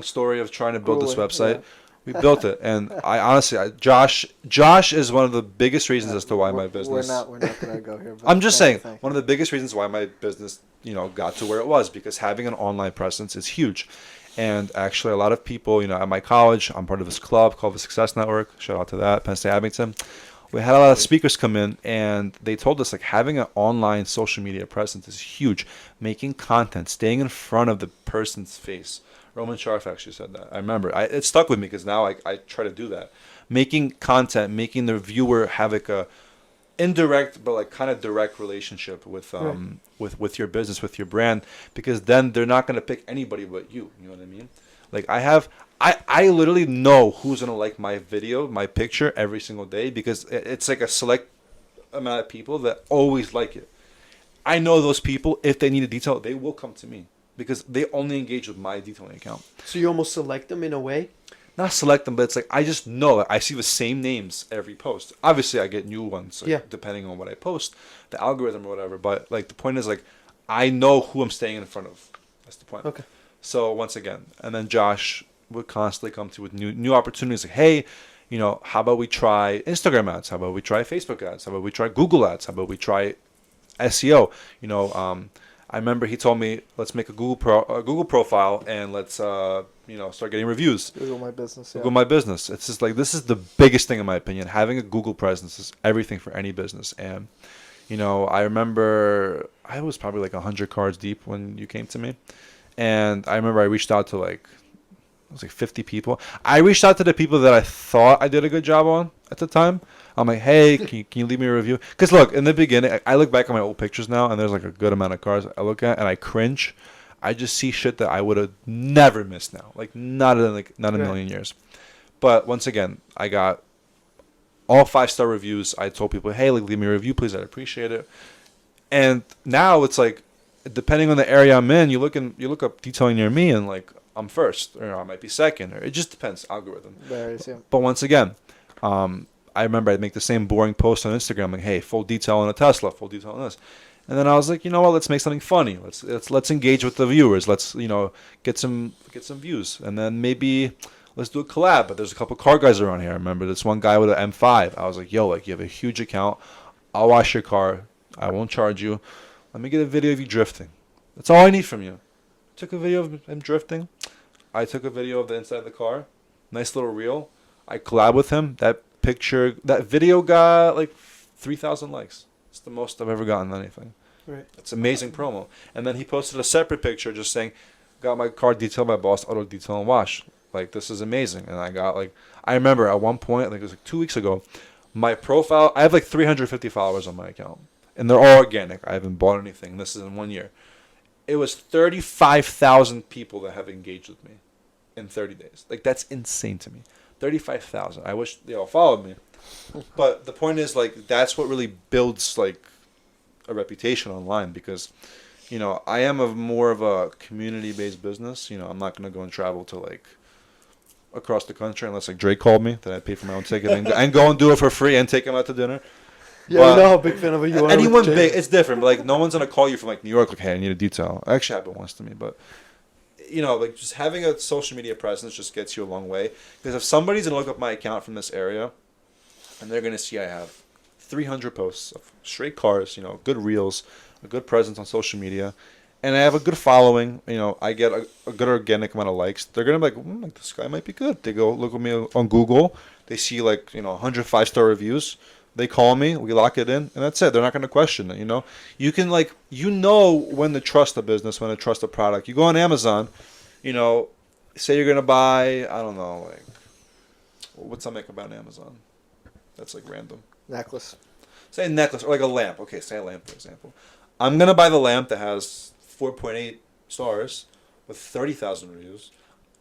story of trying to build this website, we built it. And I honestly, Josh is one of the biggest reasons as to why my business. We're not gonna go here. I'm just saying one of the biggest reasons why my business, got to where it was, because having an online presence is huge. And actually, a lot of people, at my college, I'm part of this club called the Success Network. Shout out to that, Penn State Abington. We had a lot of speakers come in, and they told us having an online social media presence is huge. Making content, staying in front of the person's face. Roman Sharf actually said that. I remember. It stuck with me because now I try to do that. Making content, making the viewer have a indirect but kind of direct relationship with with your business, with your brand, because then they're not going to pick anybody but you. You know what I mean? I literally know who's going to like my video, my picture every single day, because it's a select amount of people that always like it. I know those people, if they need a detail, they will come to me because they only engage with my detailing account. So you almost select them in a way? Not select them, but it's I just know I see the same names every post. Obviously, I get new ones depending on what I post, the algorithm or whatever. But the point is I know who I'm staying in front of. That's the point. Okay. So once again, and then Josh would constantly come to with new opportunities. Hey, how about we try Instagram ads? How about we try Facebook ads? How about we try Google ads? How about we try SEO? I remember he told me, let's make a Google profile and let's start getting reviews. Google My Business. Yeah. Google My Business. It's just this is the biggest thing in my opinion. Having a Google presence is everything for any business. And I remember I was probably 100 cards deep when you came to me, and I remember I reached out to it was 50 people. I reached out to the people that I thought I did a good job on at the time. I'm like, hey, can you leave me a review? Because look, in the beginning, I look back at my old pictures now, and there's a good amount of cars I look at, and I cringe. I just see shit that I would have never missed now, not in a million years. But once again, I got all 5-star reviews. I told people, hey, leave me a review, please. I'd appreciate it. And now it's depending on the area I'm in, you look up detailing near me, and I'm first, or I might be second, or it just depends, algorithm. Varies, yeah. But once again, I remember I'd make the same boring post on Instagram, hey, full detail on a Tesla, full detail on this. And then I was like, you know what, let's make something funny. Let's engage with the viewers. Let's, get some views. And then maybe let's do a collab. But there's a couple car guys around here. I remember this one guy with an M5. I was like, yo, you have a huge account. I'll wash your car. I won't charge you. Let me get a video of you drifting. That's all I need from you. Took a video of him drifting. I took a video of the inside of the car. Nice little reel. I collab with him. That video got 3,000 likes. It's the most I've ever gotten on anything. Right. It's amazing promo. And then he posted a separate picture just saying, got my car detailed by Boss Auto Detail and Wash. Like, this is amazing. And I got, like, I remember at one point, I think it was like 2 weeks ago, my profile, I have like 350 followers on my account. And they're all organic. I haven't bought anything. This is in 1 year. It was 35,000 people that have engaged with me in 30 days. Like, that's insane to me. 35,000. I wish they all followed me. But the point is, like, that's what really builds, like, a reputation online because, you know, I am more of a community-based business. You know, I'm not going to go and travel to, like, across the country unless, like, Drake called me. Then I pay for my own ticket and go and do it for free and take him out to dinner. Yeah, But I know how big fan of you are. anyone with big, Jay. it's different. But, like, no one's going to call you from, like, New York, like, hey, I need a detail. Actually happened once to me, but... You know, like, just having a social media presence just gets you a long way. Because if somebody's going to look up my account from this area, and they're going to see I have 300 posts of straight cars, you know, good reels, a good presence on social media, and I have a good following, you know, I get a good organic amount of likes, they're going to be like, like, this guy might be good. They go look at me on Google. They see, like, you know, 100 5-star reviews. They call me, we lock it in, and that's it. They're not going to question it, you know. You can, like, you know when to trust a business, when to trust a product. You go on Amazon, you know, say you're going to buy, I don't know, like, what's something about Amazon? That's, like, random. Necklace. Say a necklace, or like a lamp. Okay, say a lamp, for example. I'm going to buy the lamp that has 4.8 stars with 30,000 reviews.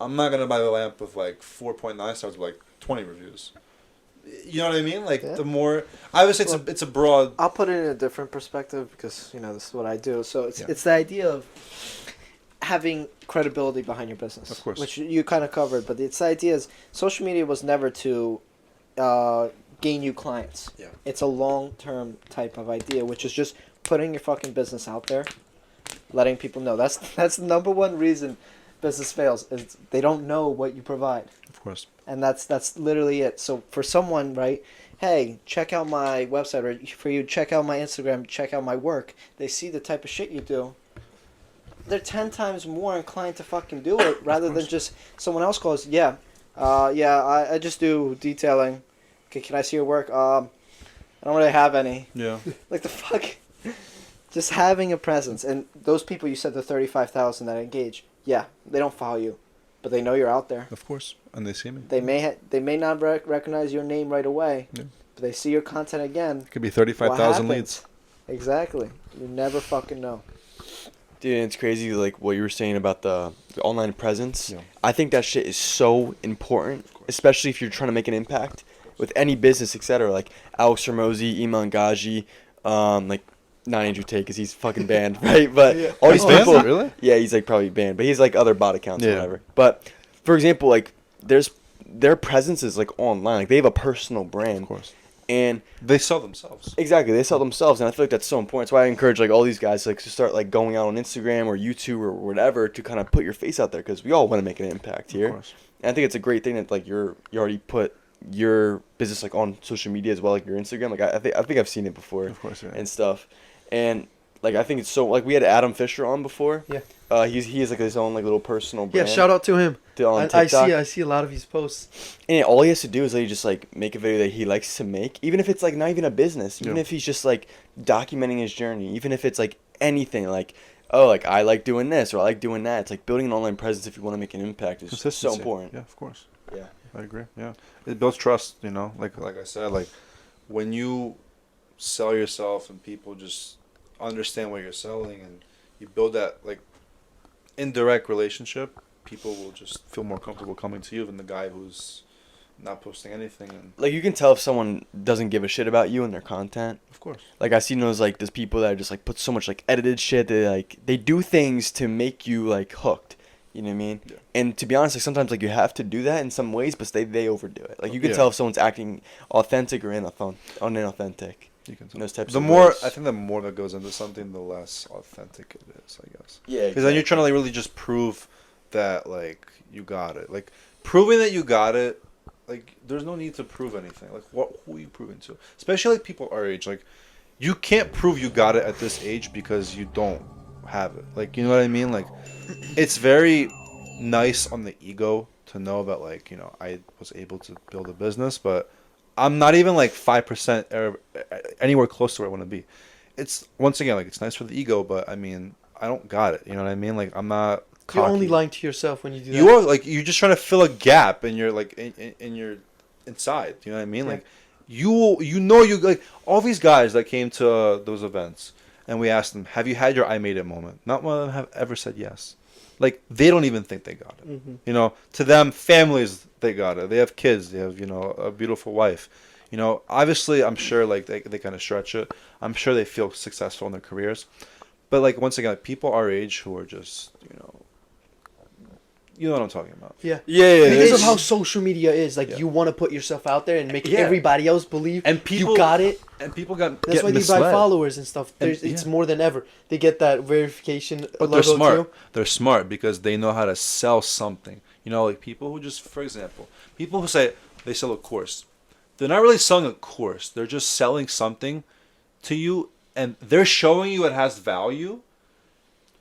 I'm not going to buy the lamp with, like, 4.9 stars with, like, 20 reviews. You know what I mean? Like, Yeah. the more... I would say it's a broad... I'll put it in a different perspective because, you know, this is what I do. So it's Yeah. it's the idea of having credibility behind your business. Of course. Which you kind of covered. But it's the idea is social media was never to gain you clients. Yeah. It's a long-term type of idea, which is just putting your fucking business out there, letting people know. That's the number one reason business fails is they don't know what you provide. Of course. And that's literally it. So for someone, right, hey, check out my website, or for you, check out my Instagram, check out my work. They see the type of shit you do. They're 10 times more inclined to fucking do it rather than just someone else calls, I just do detailing. Okay, can I see your work? I don't really have any. Yeah. Like the fuck? Just having a presence. And those people you said, the 35,000 that engage, yeah, they don't follow you, but they know you're out there. Of course. And they see me. They may not recognize your name right away, Yeah. but they see your content again. It could be What 35,000 happens? leads. Exactly. You never fucking know. Dude, it's crazy, like, what you were saying about the online presence. Yeah. I think that shit is so important, especially if you're trying to make an impact with any business, etc. Like Alex Ramosi, Iman Gaji, like, not Andrew Tate because he's fucking banned, right? But all these He's banned? people, Really? yeah, he's like probably banned, but he's like other bot accounts or Yeah. whatever. But for example, like their presence is like online, like they have a personal brand, Of course. and They sell themselves. exactly they sell themselves, and I feel like that's so important. That's why I encourage like all these guys like to start like going out on Instagram or YouTube or whatever to kind of put your face out there because we all want to make an impact here. Of course. And I think it's a great thing that like you already put your business like on social media as well, like your Instagram. Like I think I've seen it before. Of course, yeah. And stuff. And like I think it's so like we had Adam Fisher on before. Yeah. He has like his own like little personal Yeah, brand. shout out to him. On I TikTok. I see a lot of his posts. And all he has to do is like just like make a video that he likes to make, even if it's like not even a business, even Yeah. if he's just like documenting his journey, even if it's like anything like, oh, like I like doing this or I like doing that. It's like building an online presence if you want to make an impact is so Consistency. important. Yeah, of course. Yeah. I agree. Yeah, it builds trust. You know, like I said, like when you sell yourself and people just understand what you're selling and you build that like indirect relationship, people will just feel more comfortable coming to you than the guy who's not posting anything. And Like you can tell if someone doesn't give a shit about you and their content. of course, Like I've seen those like there's people that just like put so much like edited shit. They do things to make you like hooked. You know what I mean? Yeah. And to be honest, like sometimes like you have to do that in some ways, but they overdo it. Like you can Yeah. tell if someone's acting authentic or unauthentic. you can In tell. those types The of more ways. I think, the more that goes into something, the less authentic it is. I guess. Yeah. Because then you're trying to like really just prove that like you got it. Like proving that you got it. Like there's no need to prove anything. Like who are you proving to? Especially like people our age. Like you can't prove you got it at this age because you don't have it. Like you know what I mean? Like it's very nice on the ego to know that like, you know, I was able to build a business, but I'm not even like 5% or anywhere close to where I want to be. It's once again like it's nice for the ego, but I mean I don't got it. You know what I mean? Like I'm not. Cocky. You're only lying to yourself when you do that. You are like you're just trying to fill a gap in your like in your inside. You know what I mean? Yeah. Like you like all these guys that came to those events, and we asked them, "Have you had your I made it moment?" Not one of them have ever said yes. Like they don't even think they got it. Mm-hmm. You know, to them, families they got it. They have kids. They have a beautiful wife. You know, obviously, I'm sure like they kind of stretch it. I'm sure they feel successful in their careers, but like once again, like, people our age who are just you know what I'm talking about. Yeah. Yeah. Because of how social media is, like Yeah. you want to put yourself out there and make Yeah. everybody else believe And people you got it. And people got That's get why they misled. buy followers and stuff. And- It's yeah. more than ever. They get that verification But logo they're smart. too. They're smart because they know how to sell something. You know, like people who just, for example, people who say they sell a course. They're not really selling a course. They're just selling something to you, and they're showing you it has value.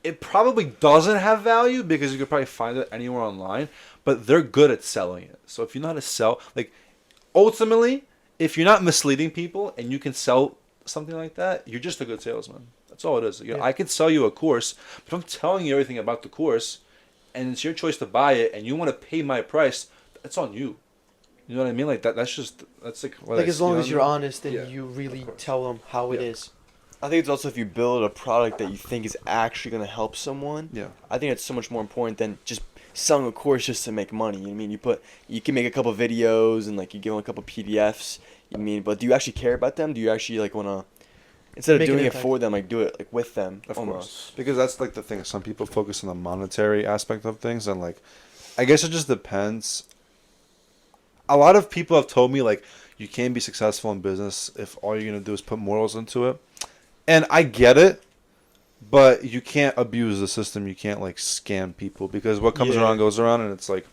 It probably doesn't have value because you could probably find it anywhere online, but they're good at selling it. So if you know how to sell, like, ultimately, if you're not misleading people and you can sell something like that, you're just a good salesman. That's all it is. You know, Yeah. I can sell you a course, but if I'm telling you everything about the course, and it's your choice to buy it, and you want to pay my price, that's on you. You know what I mean? Like that's like what Like I- as long you know as what you're I mean? honest and Yeah, you really of course. tell them how it Yeah. is. I think it's also if you build a product that you think is actually going to help someone. Yeah. I think it's so much more important than just selling a course just to make money. You know what I mean? You can make a couple videos and like you give them a couple PDFs. You know what I mean? But do you actually care about them? Do you actually like want to, instead of Make an doing it impact. for them, like do it like with them? Of almost. course, because that's like the thing. Some people focus on the monetary aspect of things, and like, I guess it just depends. A lot of people have told me like, you can't be successful in business if all you're gonna do is put morals into it, and I get it, but you can't abuse the system. You can't like scam people because what comes Yeah. around goes around, and it's like,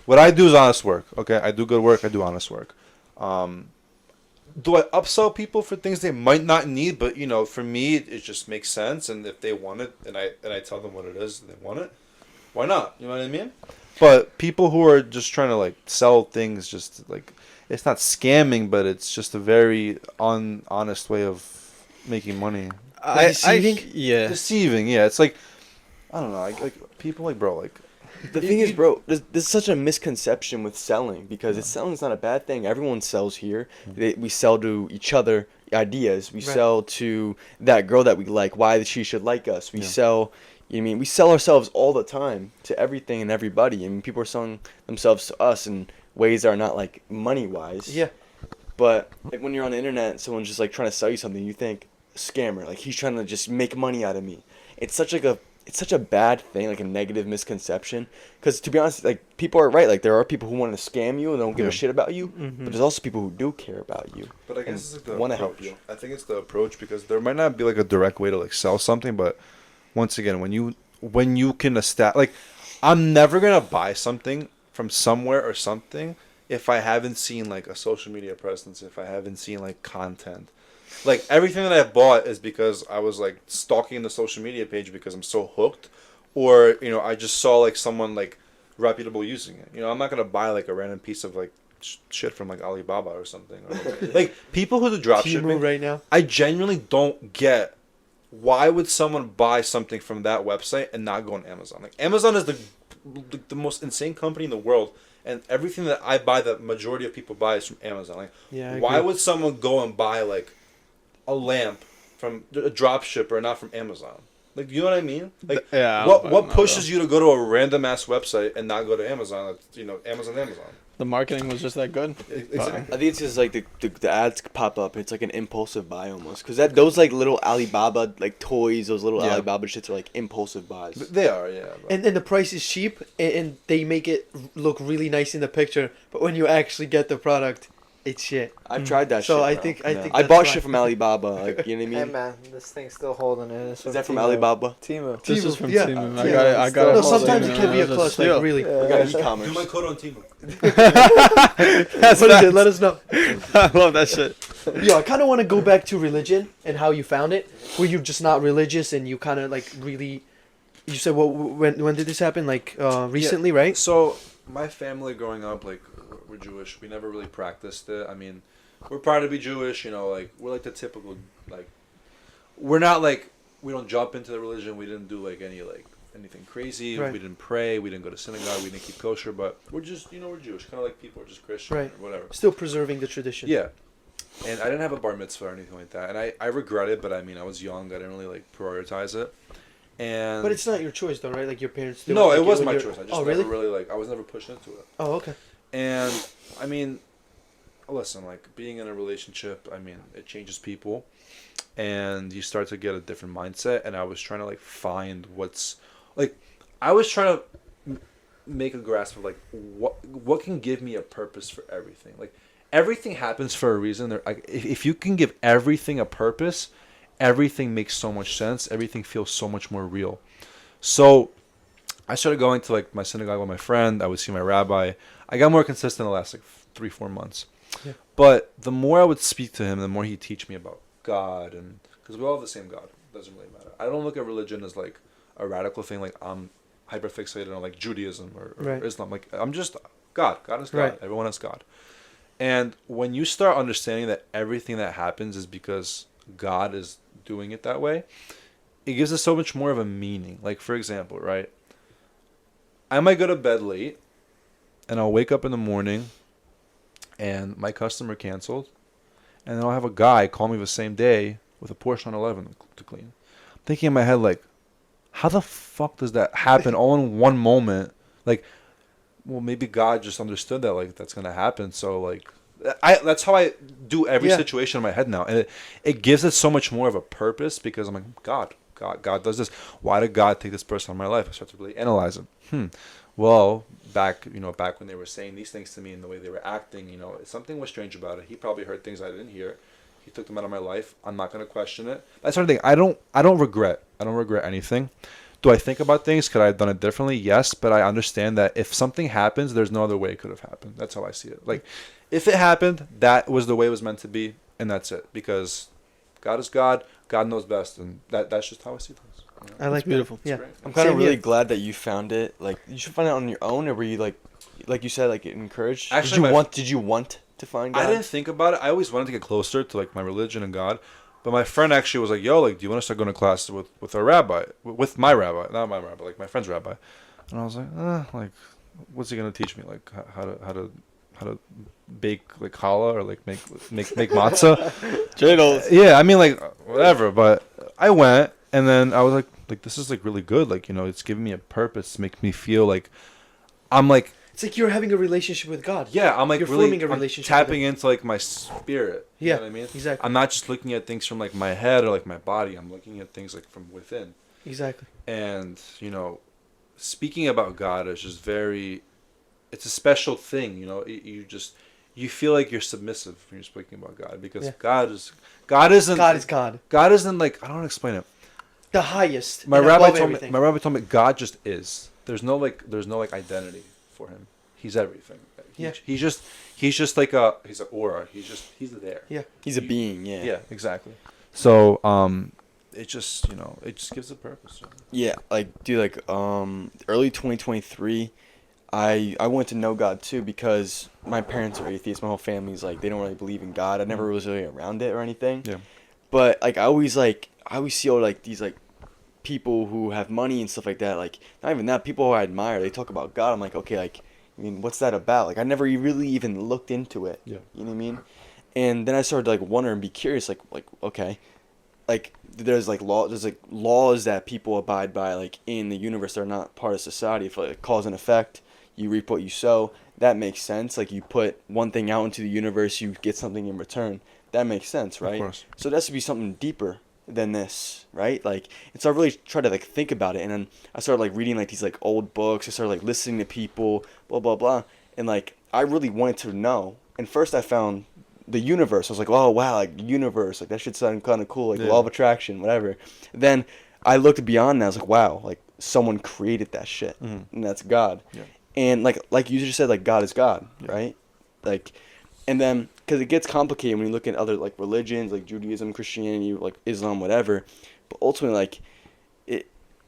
what I do is honest work. Okay, I do good work. I do honest work. Do I upsell people for things they might not need? But for me, it just makes sense. And if they want it, and I tell them what it is, and they want it, why not? You know what I mean? But people who are just trying to like sell things, just like it's not scamming, but it's just a very honest way of making money. Deceiving? Yeah. Deceiving, yeah. It's like I don't know, like people like bro, like The thing is, bro, there's such a misconception with selling because selling's not a bad thing. Everyone sells here. We sell to each other ideas. We Right. sell to that girl that we like, why she should like us. We Yeah. sell, you know what I mean? We sell ourselves all the time to everything and everybody. I mean, people are selling themselves to us in ways that are not like money-wise. Yeah. But like when you're on the internet and someone's just like trying to sell you something, you think, scammer, like he's trying to just make money out of me. It's such a bad thing, like a negative misconception. Because to be honest, like people are right. Like there are people who want to scam you and don't give a Yeah. shit about you. Mm-hmm. But there's also people who do care about you. But I and guess it's like the wanna approach. help you. I think it's the approach because there might not be like a direct way to like sell something, but once again, when you can establish, like, I'm never gonna buy something from somewhere or something if I haven't seen like a social media presence, if I haven't seen like content. Like everything that I bought is because I was like stalking the social media page because I'm so hooked, or I just saw like someone like reputable using it. I'm not gonna buy like a random piece of like shit from like Alibaba or something. Or, like people who do drop Timu shipping, right now. I genuinely don't get why would someone buy something from that website and not go on Amazon. Like Amazon is the most insane company in the world, and everything that I buy, the majority of people buy is from Amazon. Like, Yeah, I why agree. would someone go and buy like a lamp from a drop shipper, not from Amazon? Like, you know what I mean? Like, Yeah, what but no, pushes you to go to a random ass website and not go to Amazon? Like, Amazon. The marketing was just that good. Exactly. I think it's just like the ads pop up. It's like an impulsive buy almost. Because those like little Alibaba like toys, those little Yeah. Alibaba shits are like impulsive buys. They are, yeah. But And then the price is cheap, and they make it look really nice in the picture. But when you actually get the product, it's shit. I've tried that So shit. I bro. think Yeah. think I that's bought why. shit from Alibaba. Like, you know what I Hey mean? man, this thing's still holding it. It's Is that from Temu. Alibaba? Temu. This is Timu, from yeah. Timu. Timu. I got No, it. No, from sometimes Timu. it can be a was clutch, steal. like really. We got do e-commerce. my code on Temu. What is it? Let us know. I love that shit. Yo, I kind of want to go back to religion and how you found it. Were you just not religious and you kind of like really? You said when did this happen? Like recently, right? So my family growing up, like, we're Jewish. We never really practiced it. I mean, we're proud to be Jewish. You know, like we're like the typical like. We're not like we don't jump into the religion. We didn't do like anything crazy. Right. We didn't pray. We didn't go to synagogue. We didn't keep kosher. But we're just we're Jewish. Kind of like people are just Christian Right. or whatever. Still preserving the tradition. Yeah. And I didn't have a bar mitzvah or anything like that. And I regret it, but I mean, I was young. I didn't really, like, prioritize it. And But it's not your choice, though, right? Like, your parents do no, like, it was when my you're- choice. I just oh, never really? really, like, I was never pushed into it. Oh, okay. And, I mean, listen, like, being in a relationship, I mean, it changes people. And you start to get a different mindset. And I was trying to, like, find what's, like, I was trying to make a grasp of, like, what can give me a purpose for everything. Like, everything happens for a reason. Like, if you can give everything a purpose, everything makes so much sense. Everything feels so much more real. So I started going to like my synagogue with my friend. I would see my rabbi. I got more consistent the last like 3-4 months. Yeah. But the more I would speak to him, the more he'd teach me about God, and because we all have the same God. It doesn't really matter. I don't look at religion as like a radical thing. Like I'm hyper fixated on like Judaism or Right. Islam. Like I'm just God. God is God. Right. Everyone has God. And when you start understanding that everything that happens is because God is doing it that way, it gives it so much more of a meaning. Like, for example, right? I might go to bed late, and I'll wake up in the morning, and my customer canceled, and then I'll have a guy call me the same day with a Porsche 911 to clean. I'm thinking in my head, like, how the fuck does that happen all in one moment? Like, well, maybe God just understood that, like, that's going to happen. So, like, that's how I do every Yeah. situation in my head now. And it gives it so much more of a purpose because I'm like, God does this. Why did God take this person in my life? I start to really analyze him. Well, back when they were saying these things to me and the way they were acting, something was strange about it. He probably heard things I didn't hear. He took them out of my life. I'm not going to question it. That sort of thing. I don't regret anything. Do I think about things? Could I have done it differently? Yes, but I understand that if something happens, there's no other way it could have happened. That's how I see it. Like, if it happened, that was the way it was meant to be, and that's it. Because God is God. God knows best, and that's just how I see things. I like beautiful. that. Yeah. great. I'm kind of Same really here. glad that you found it. Like, you should find it on your own, or were you like you said, like encouraged? Actually, Did you want to find God? I didn't think about it. I always wanted to get closer to like my religion and God. But my friend actually was like, "Yo, like, do you want to start going to classes with our rabbi, with my rabbi, not my rabbi, like my friend's rabbi?" And I was like, like, what's he gonna teach me? Like, how to bake like challah or like make matzah? Jiggles. Yeah, I mean, like, whatever. But I went, and then I was like, this is like really good. Like, it's giving me a purpose, makes me feel like I'm like. It's like you're having a relationship with God. Yeah, I'm like You're really forming a I'm relationship tapping with into like my spirit. You Yeah, know what I mean? exactly. I'm not just looking at things from like my head or like my body. I'm looking at things like from within. Exactly. And speaking about God is just it's a special thing. You feel like you're submissive when you're speaking about God because Yeah. God isn't God is God. God isn't like, I don't want to explain it. The highest. My and rabbi above told me. everything. My rabbi told me God just is. There's no identity for him. He's everything. Yeah. He's just like he's an aura. He's there. Yeah. He's a being, yeah. Yeah, exactly. So it just it just gives a purpose. Yeah, like, dude, like, early 2023, I wanted to know God too because my parents are atheists. My whole family's like, they don't really believe in God. I never was really around it or anything. Yeah. But like, I always see all like these like people who have money and stuff like that. Like, not even that, people who I admire, they talk about God. I'm like, okay, like, I mean, what's that about? Like, I never really even looked into it. Yeah. You know what I mean? And then I started to like wonder and be curious, like okay, like there's like laws that people abide by, like, in the universe that are not part of society. If like cause and effect, you reap what you sow. That makes sense. Like, you put one thing out into the universe, you get something in return. That makes sense, right? Of course. So there has to be something deeper than this, right? Like, and so I really tried to like think about it, and then I started like reading like these like old books. I started like listening to people, blah blah blah, and like I really wanted to know. And first I found the universe. I was like, oh wow, like universe, like that should sound kind of cool, like Yeah. law of attraction, whatever. Then I looked beyond that. I was like, wow, like someone created that shit, and that's God. Yeah. And like you just said, like God is God, Yeah. right? Like, and then because it gets complicated when you look at other like religions, like Judaism, Christianity, like Islam, whatever. But ultimately, like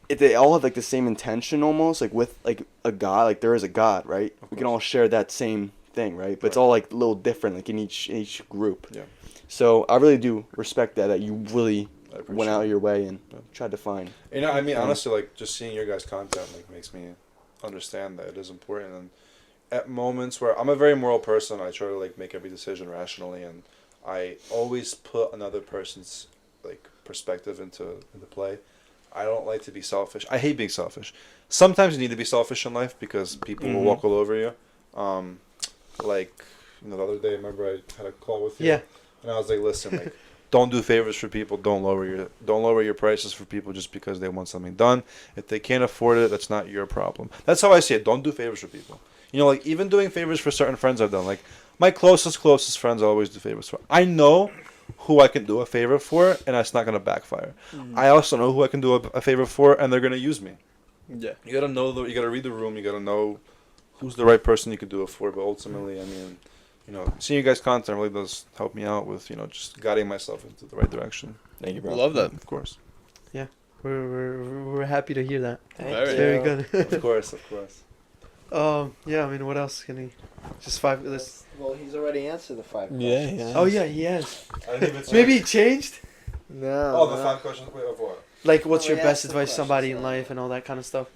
they all have like the same intention almost, like with like a God. Like there is a God, right? We can all share that same thing, right? But it's all like a little different, like in each group. Yeah. So I really do respect that you really I appreciate went out it. of your way and tried to find. You know, I mean, honestly, like just seeing your guys' content like makes me understand that it is important. And at moments where I'm a very moral person, I try to like make every decision rationally, and I always put another person's like perspective into play. I don't like to be selfish. I hate being selfish. Sometimes you need to be selfish in life because people will walk all over you. Like, you know, the other day, remember I had a call with you, Yeah. and I was like, listen, like, don't do favors for people. Don't lower your prices for people just because they want something done. If they can't afford it, that's not your problem. That's how I see it. Don't do favors for people. You know, like even doing favors for certain friends I've done. Like my closest friends, I always do favors for. I know who I can do a favor for, and it's not gonna backfire. I also know who I can do a favor for, and they're gonna use me. Yeah. You gotta know you gotta read the room. You gotta know who's the right person you could do it for. But ultimately, I mean, you know, seeing you guys' content really does help me out with, you know, just guiding myself into the right direction. Thank you, bro. Love that. Of course. We're happy to hear that. Thank Very. It's very you. good. Of course. Yeah, I mean, what else can he? Just 5. Let's. Well, he's already answered the 5 questions. Yeah. Oh yeah, he has. I didn't even Maybe he changed. No. Oh, the no. 5 questions. Wait, of what? Like, what's Oh, your he best asked the advice to somebody in questions, life and all that kind of stuff?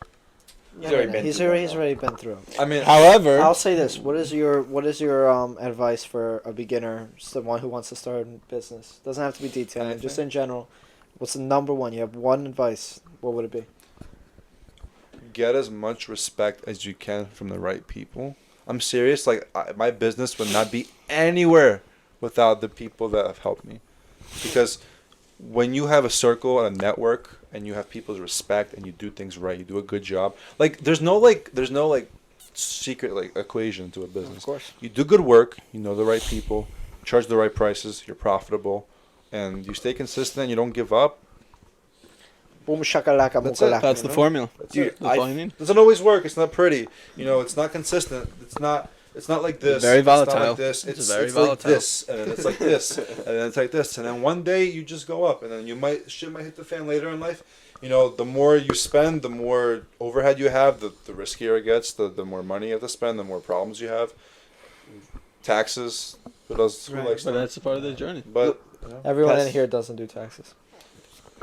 He's already been He's through already, that, he's though. already been through. I mean, However, I'll say this: what is your advice for a beginner, someone who wants to start a business? Doesn't have to be detailed, just in general. What's the number one? You have one advice. What would it be? get as much respect as you can from the right people. I'm serious. Like, my business would not be anywhere without the people that have helped me. Because when you have a circle and a network and you have people's respect and you do things right, you do a good job. Like, there's no secret like equation to a business. Of course. You do good work, you know the right people, charge the right prices, you're profitable, and you stay consistent, you don't give up. Boom shakalaka That's it. mukalaka. that's the formula. That's Dude, it. That's all you need. It doesn't always work. It's not pretty. You know, it's not consistent. It's not like this. Very It's not volatile. like this. It's It's very like volatile. this, and then it's like this, and then it's like this, and then one day you just go up, and then shit might hit the fan later in life. You know, the more you spend, the more overhead you have, the riskier it gets. The more money you have to spend, the more problems you have. Taxes. Who likes But that? that's a part of the journey. But you know, Everyone in Pass. here doesn't do taxes.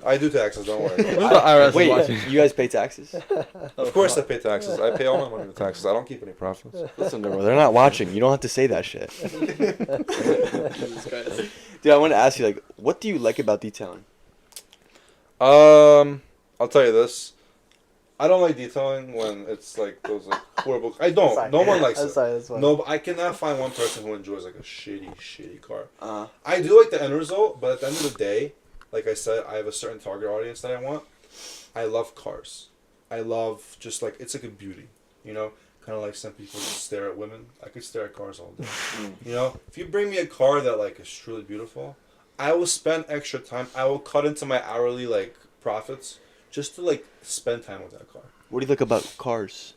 I do taxes. Don't worry. What if the IRS is Wait, watching? you guys pay taxes? Of course, I pay taxes. I pay all my money in taxes. I don't keep any profits. Listen, bro, they're not watching. You don't have to say that shit. Dude, I want to ask you, like, what do you like about detailing? I'll tell you this. I don't like detailing when it's like those like horrible. I don't. Sorry. No one likes I'm it. sorry, that's fine. No, but I cannot find one person who enjoys like a shitty car. Uh-huh. I do like the end result, but at the end of the day, like I said, I have a certain target audience that I want. I love cars. I love just like, it's like a beauty, you know? Kind of like some people just stare at women. I could stare at cars all day. You know? If you bring me a car that like is truly beautiful, I will spend extra time. I will cut into my hourly like profits just to like spend time with that car. What do you like about cars?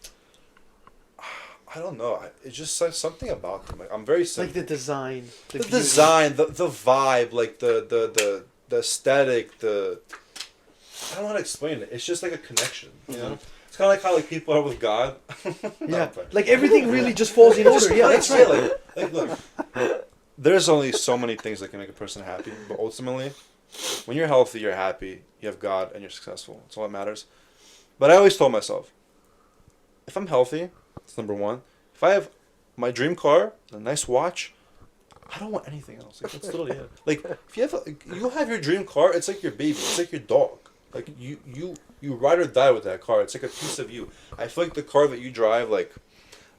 I don't know. It's just like something about them. Like, I'm very simple. Like the design, the beauty. design, the vibe, like the aesthetic, I don't know how to explain it. It's just like a connection, you know? It's kind of like how like people are with God. Yeah, like everything really just falls in order. Yeah, that's right. Like, look, there's only so many things that can make a person happy, but ultimately, when you're healthy, you're happy, you have God, and you're successful. That's all that matters. But I always told myself, if I'm healthy, that's number one. If I have my dream car, a nice watch, I don't want anything else. Like, that's literally it. Like, if you have your dream car, it's like your baby. It's like your dog. Like, you ride or die with that car. It's like a piece of you. I feel like the car that you drive, like,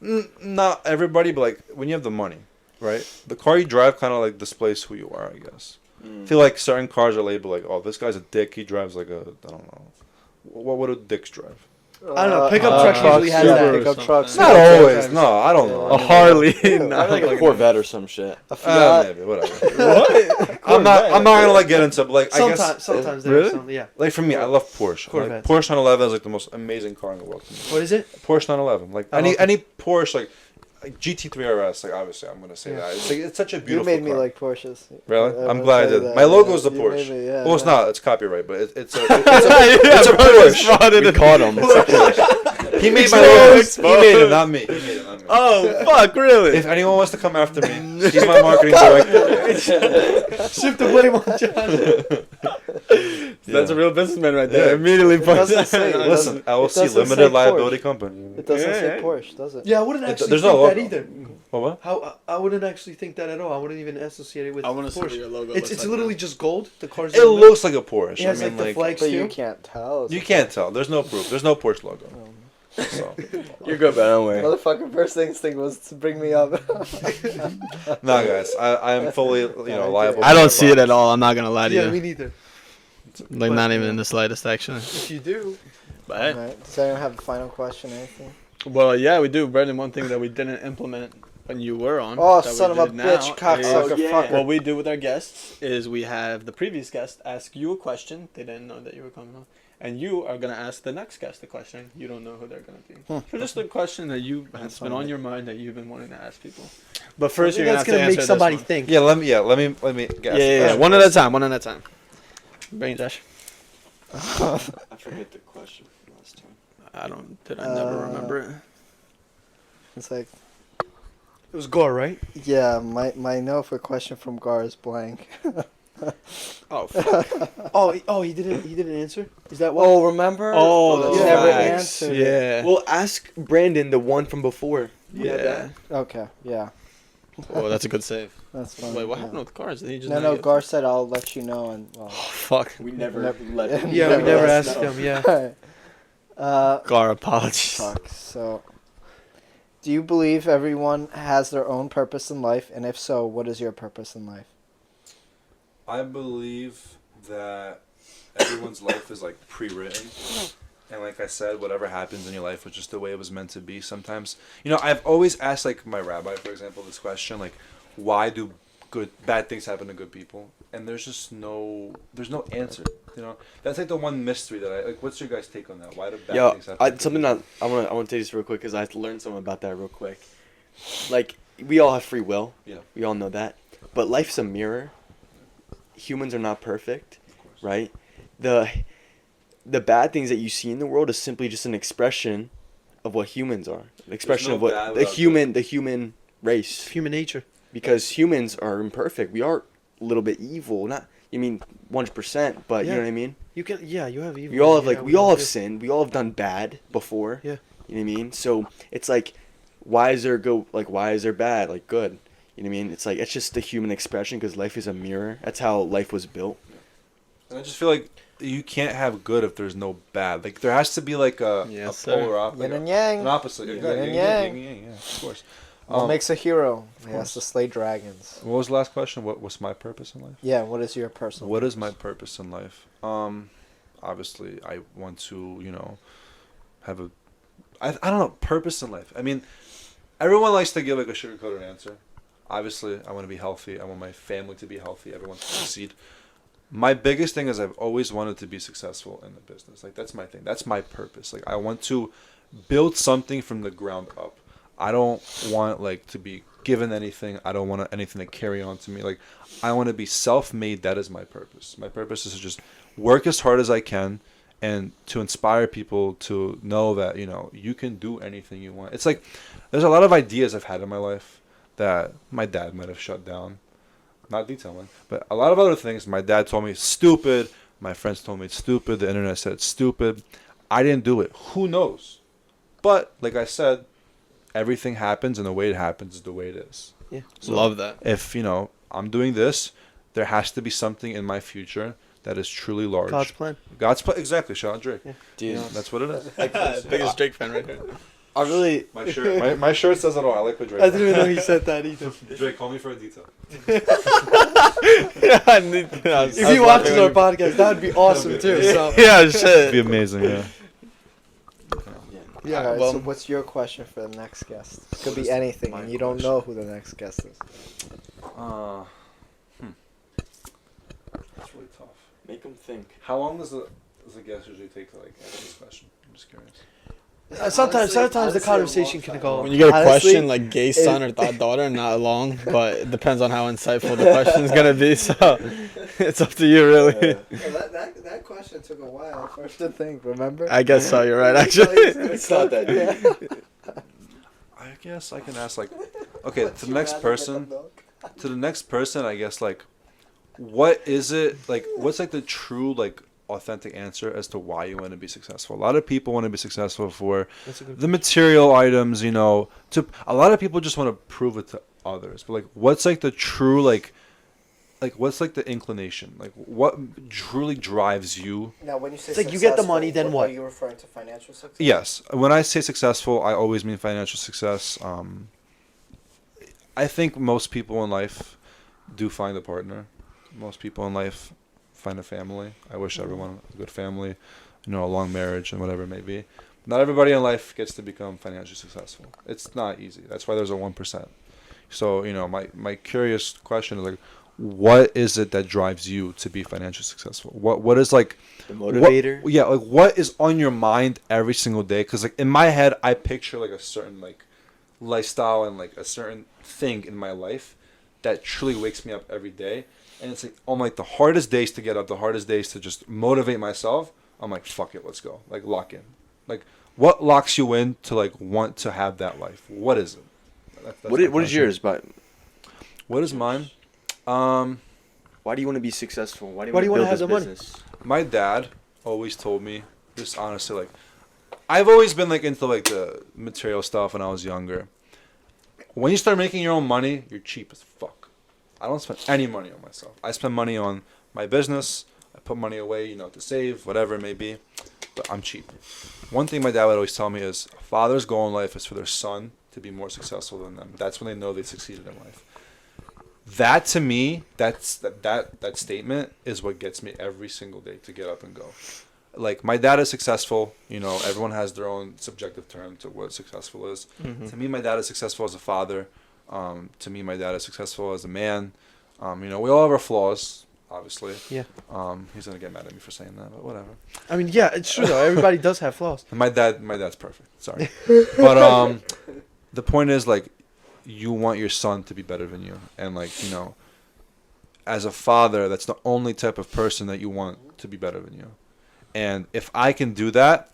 not everybody, but like when you have the money, right? The car you drive kind of like displays who you are, I guess. I feel like certain cars are labeled like, oh, this guy's a dick. He drives like a, I don't know. What do dicks drive? I don't know. Pickup trucks usually has yeah, that. pickup trucks. Not always. No, I don't know. A Harley. I like a Corvette or some shit. Maybe, whatever. What? I'm not gonna like get into, but like, I guess, Sometimes Really? there's some. Yeah. like for me, I love Porsche. Like, Corvettes. Porsche 911 is like the most amazing car in the world to me. What is it? Porsche 911, like I love any Porsche, like GT3 RS, like obviously I'm gonna say Yeah. that. It's like, it's such a You beautiful made me car. like Porsches. Really? I I'm will glad I say did. that, My logo is the you Porsche. made me, yeah, Well, it's yeah. not. It's copyright, but it's a Porsche. We caught him. He made my logo. He made it, not me. me. Oh fuck! Really? If anyone wants to come after me, he's my marketing director. Shift the blame on Josh. That's a real businessman right there. Yeah. Immediately points doesn't that say- out. Listen, It LLC, doesn't limited say liability Porsche. company. It doesn't Yeah, say yeah. Porsche, does it? Yeah, I wouldn't actually there's think no that logo. either. What? How I wouldn't actually think that at all. I wouldn't even associate it with I want to see what Porsche. your logo It's looks literally like. just gold. The car's It looks like a Porsche. It has I mean, like the flags But too. you can't tell. You can't tell. There's no proof. There's no Porsche logo. So, You're good, but don't worry. Motherfucker, first instinct was to bring me up. nah, guys, I am fully, liable. I don't see it at all. I'm not gonna lie to Yeah, you. me neither. Like But- not even in the slightest, actually. If you do, But hey. Alright, does anyone have a final question or anything? Well, yeah, we do. Brendan, one thing that we didn't implement when you were on. Oh, that we son of a did bitch, now cocksucker, is- yeah. fucker. What we do with our guests is we have the previous guest ask you a question. They didn't know that you were coming on. And you are going to ask the next guest a question. You don't know who they're going to be. So just a question that you has been on your mind that you've been wanting to ask people. But first, you're going to have that's to gonna answer make somebody this one. think. Yeah, let me guess. Yeah. One at a time. One at a time. Bring it, Josh. I forget the question from last time. I never remember it. It's like, It was Gar, right? yeah, my no for question from Gar is blank. Oh, fuck. He didn't answer. Is that why? Oh, remember? Oh, You that's never facts. answered it. Yeah. Well, ask Brandon the one from before. You have Yeah. that? Okay, yeah, Oh, that's a good save. that's fine. Wait, what yeah. happened with cars? Did he just No, not no, get- Gar said I'll let you know, and well. Oh, fuck. We never Never- let yeah, him. Yeah, never we never asked asked no. him. Yeah. Alright. Gar, apologies. Fuck. So, do you believe everyone has their own purpose in life? And if so, what is your purpose in life? I believe that everyone's life is like pre-written, and like I said, whatever happens in your life was just the way it was meant to be. Sometimes, I've always asked like my rabbi, for example, this question, like, why do bad things happen to good people? And there's no answer. That's like the one mystery that I like. What's your guys' take on that? Why do bad things happen? to Something good that I want to take this real quick because I learned something about that real quick. Like, we all have free will. Yeah. We all know that. But life's a mirror. Humans are not perfect, right? The bad things that you see in the world is simply just an expression of what humans are. An expression no of what bad the without human race. Human nature. Because humans are imperfect. We are a little bit evil. Not, 100%, but you Yeah. know what I mean? You can. Yeah, you have evil. We all have yeah, we all have do. sinned. We all have done bad before. Yeah. You know what I mean? So it's like, why is there bad? Like good. You know what I mean? It's like it's just the human expression because life is a mirror. That's how life was built. And I just feel like you can't have good if there's no bad. Like there has to be like a Yes, polar sir. opposite, Yin and yang. an opposite. Yin Yeah, and yin, yang. yeah, of course. What makes a hero? He has course. to slay dragons. What was the last question? What's my purpose in life? Yeah, what is your personal What is my purpose? purpose in life? Obviously, I want to, have I don't know, purpose in life. I mean, everyone likes to give like a sugar-coated answer. Obviously, I want to be healthy. I want my family to be healthy. Everyone to succeed. My biggest thing is I've always wanted to be successful in the business. Like, that's my thing. That's my purpose. Like, I want to build something from the ground up. I don't want, like, to be given anything. I don't want anything to carry on to me. Like, I want to be self-made. That is my purpose. My purpose is to just work as hard as I can and to inspire people to know that, you can do anything you want. It's like, there's a lot of ideas I've had in my life that my dad might have shut down. Not detailing, but a lot of other things my dad told me it's stupid. My friends told me it's stupid. The internet said it's stupid. I didn't do it. Who knows? But, like I said, everything happens and the way it happens is the way it is. Yeah. So Love that. if, I'm doing this, there has to be something in my future that is truly large. God's plan. God's plan. Exactly. Shout out Drake. Yeah. Dude, That's what it is. Biggest Drake fan right here. I really My shirt. My shirt says it all. I like what Drake. I didn't even know he said that either. Drake, call me for a detail. Yeah, I need to. If he watches our podcast, that would be awesome too. So Yeah, It'd be shit. amazing. Yeah. yeah. Alright, well- so what's your question for the next guest? Could What be is anything, my and you don't question? know who the next guest is. That's really tough. make them think. How long does the guest usually take to like answer this question? I'm just curious. Sometimes the honestly, conversation a can long go. When you get a Honestly, question like gay son or daughter, not long, but it depends on how insightful the question's gonna be. So it's up to you, really. That question took a while for us to think. Remember? I guess so. You're right, actually. It's not that deep. I guess I can ask like, okay, to the next person, I guess like, what is it like? What's like the true like authentic answer as to why you want to be successful? A lot of people want to be successful for the material items, you know. To a lot of people just want to prove it to others. But like, what's like the true like what's like the inclination? Like, what truly drives you? Now, when you say It's like you get the money, then what? Are you referring to financial success? Yes. When I say successful, I always mean financial success. I think most people in life do find a partner. Most people in life find a family. I wish everyone a good family, you know, a long marriage and whatever it may be. Not everybody in life gets to become financially successful. It's not easy. That's why there's a 1%. So, you know, my curious question is like, what is it that drives you to be financially successful? What is like the motivator? What is on your mind every single day? Because like in my head, I picture like a certain like lifestyle and like a certain thing in my life that truly wakes me up every day. And it's like on like the hardest days to get up, the hardest days to just motivate myself, I'm like, fuck it, let's go. Like lock in. Like what locks you in to like want to have that life? What is it? What is yours? But what is mine? Why do you want to be successful? Why do you want to have build the this money? business? My dad always told me, just honestly, like, I've always been like into like the material stuff when I was younger. When you start making your own money, you're cheap as fuck. I don't spend any money on myself. I spend money on my business. I put money away, you know, to save, whatever it may be. But I'm cheap. One thing my dad would always tell me is, a father's goal in life is for their son to be more successful than them. That's when they know they succeeded in life. That to me, that statement is what gets me every single day to get up and go. Like my dad is successful, you know, everyone has their own subjective term to what successful is. Mm-hmm. To me, my dad is successful as a father. To me, my dad is successful as a man. You know, we all have our flaws, obviously. Yeah. He's gonna get mad at me for saying that, but whatever. I mean, yeah, it's true though. Everybody does have flaws. My dad's perfect. Sorry, but the point is like, you want your son to be better than you, and like, you know, as a father, that's the only type of person that you want to be better than you. And if I can do that,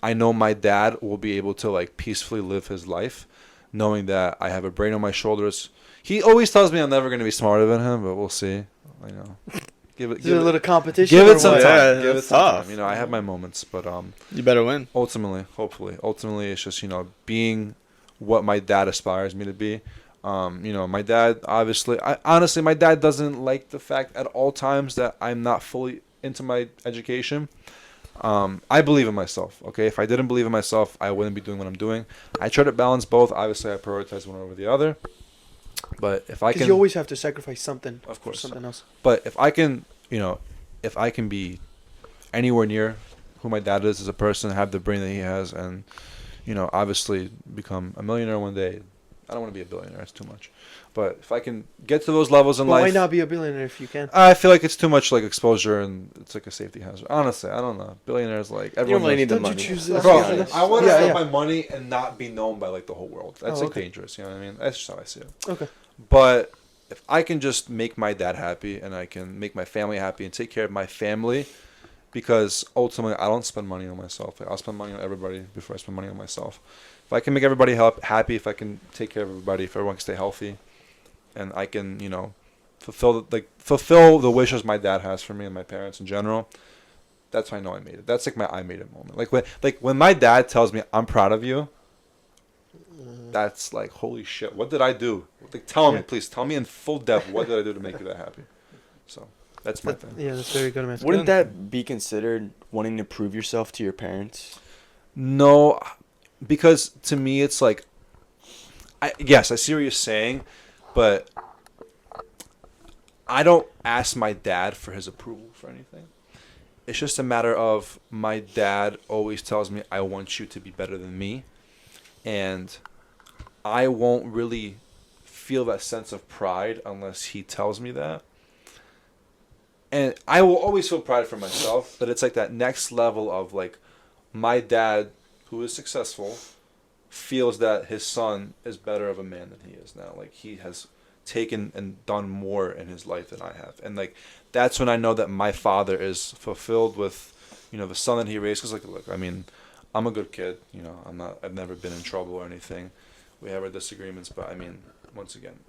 I know my dad will be able to like peacefully live his life, knowing that I have a brain on my shoulders. He always tells me I'm never going to be smarter than him, but we'll see. I know. Give Is there a little competition? Give or it some what? time. Yeah, Give it it's some tough. time. You know, I have my moments, but You better win. ultimately, it's just, you know, being what my dad aspires me to be. You know, my dad, obviously, honestly, my dad doesn't like the fact at all times that I'm not fully into my education. I believe in myself, okay? If I didn't believe in myself, I wouldn't be doing what I'm doing. I try to balance both. Obviously, I prioritize one over the other. But if I Because can... you always have to sacrifice something Of for course. something else. But if I can, you know, if I can be anywhere near who my dad is as a person, have the brain that he has, and, you know, obviously become a millionaire one day. I don't want to be a billionaire. It's too much. But if I can get to those levels in But life... why not be a billionaire if you can? I feel like it's too much like exposure, and it's like a safety hazard. Honestly, I don't know. Billionaires, like, You everyone don't really need the Don't you money. choose Let's this? be Bro, honest. I want to Yeah, spend yeah. my money and not be known by like the whole world. That's Oh, like okay. dangerous. You know what I mean? That's just how I see it. Okay. But if I can just make my dad happy, and I can make my family happy and take care of my family, because ultimately I don't spend money on myself. I'll spend money on everybody before I spend money on myself. If I can make everybody happy, if I can take care of everybody, if everyone can stay healthy, and I can, you know, fulfill the wishes my dad has for me and my parents in general, that's when I know I made it. That's like my I made it moment. Like when my dad tells me I'm proud of you, that's like, holy shit, what did I do? Like, tell me, please tell me in full depth, what did I do to make you that happy? So that's my thing. Yeah, that's very good, man. Wouldn't that be considered wanting to prove yourself to your parents? No, because to me it's like, yes, I see what you're saying, but I don't ask my dad for his approval for anything. It's just a matter of my dad always tells me I want you to be better than me, and I won't really feel that sense of pride unless he tells me that. And I will always feel pride for myself, but it's like that next level of like, my dad, who is successful, feels that his son is better of a man than he is now. Like, he has taken and done more in his life than I have. And like, that's when I know that my father is fulfilled with, you know, the son that he raised. Because like, look, I mean, I'm a good kid, you know, I've never been in trouble or anything. We have our disagreements, but I mean, once again,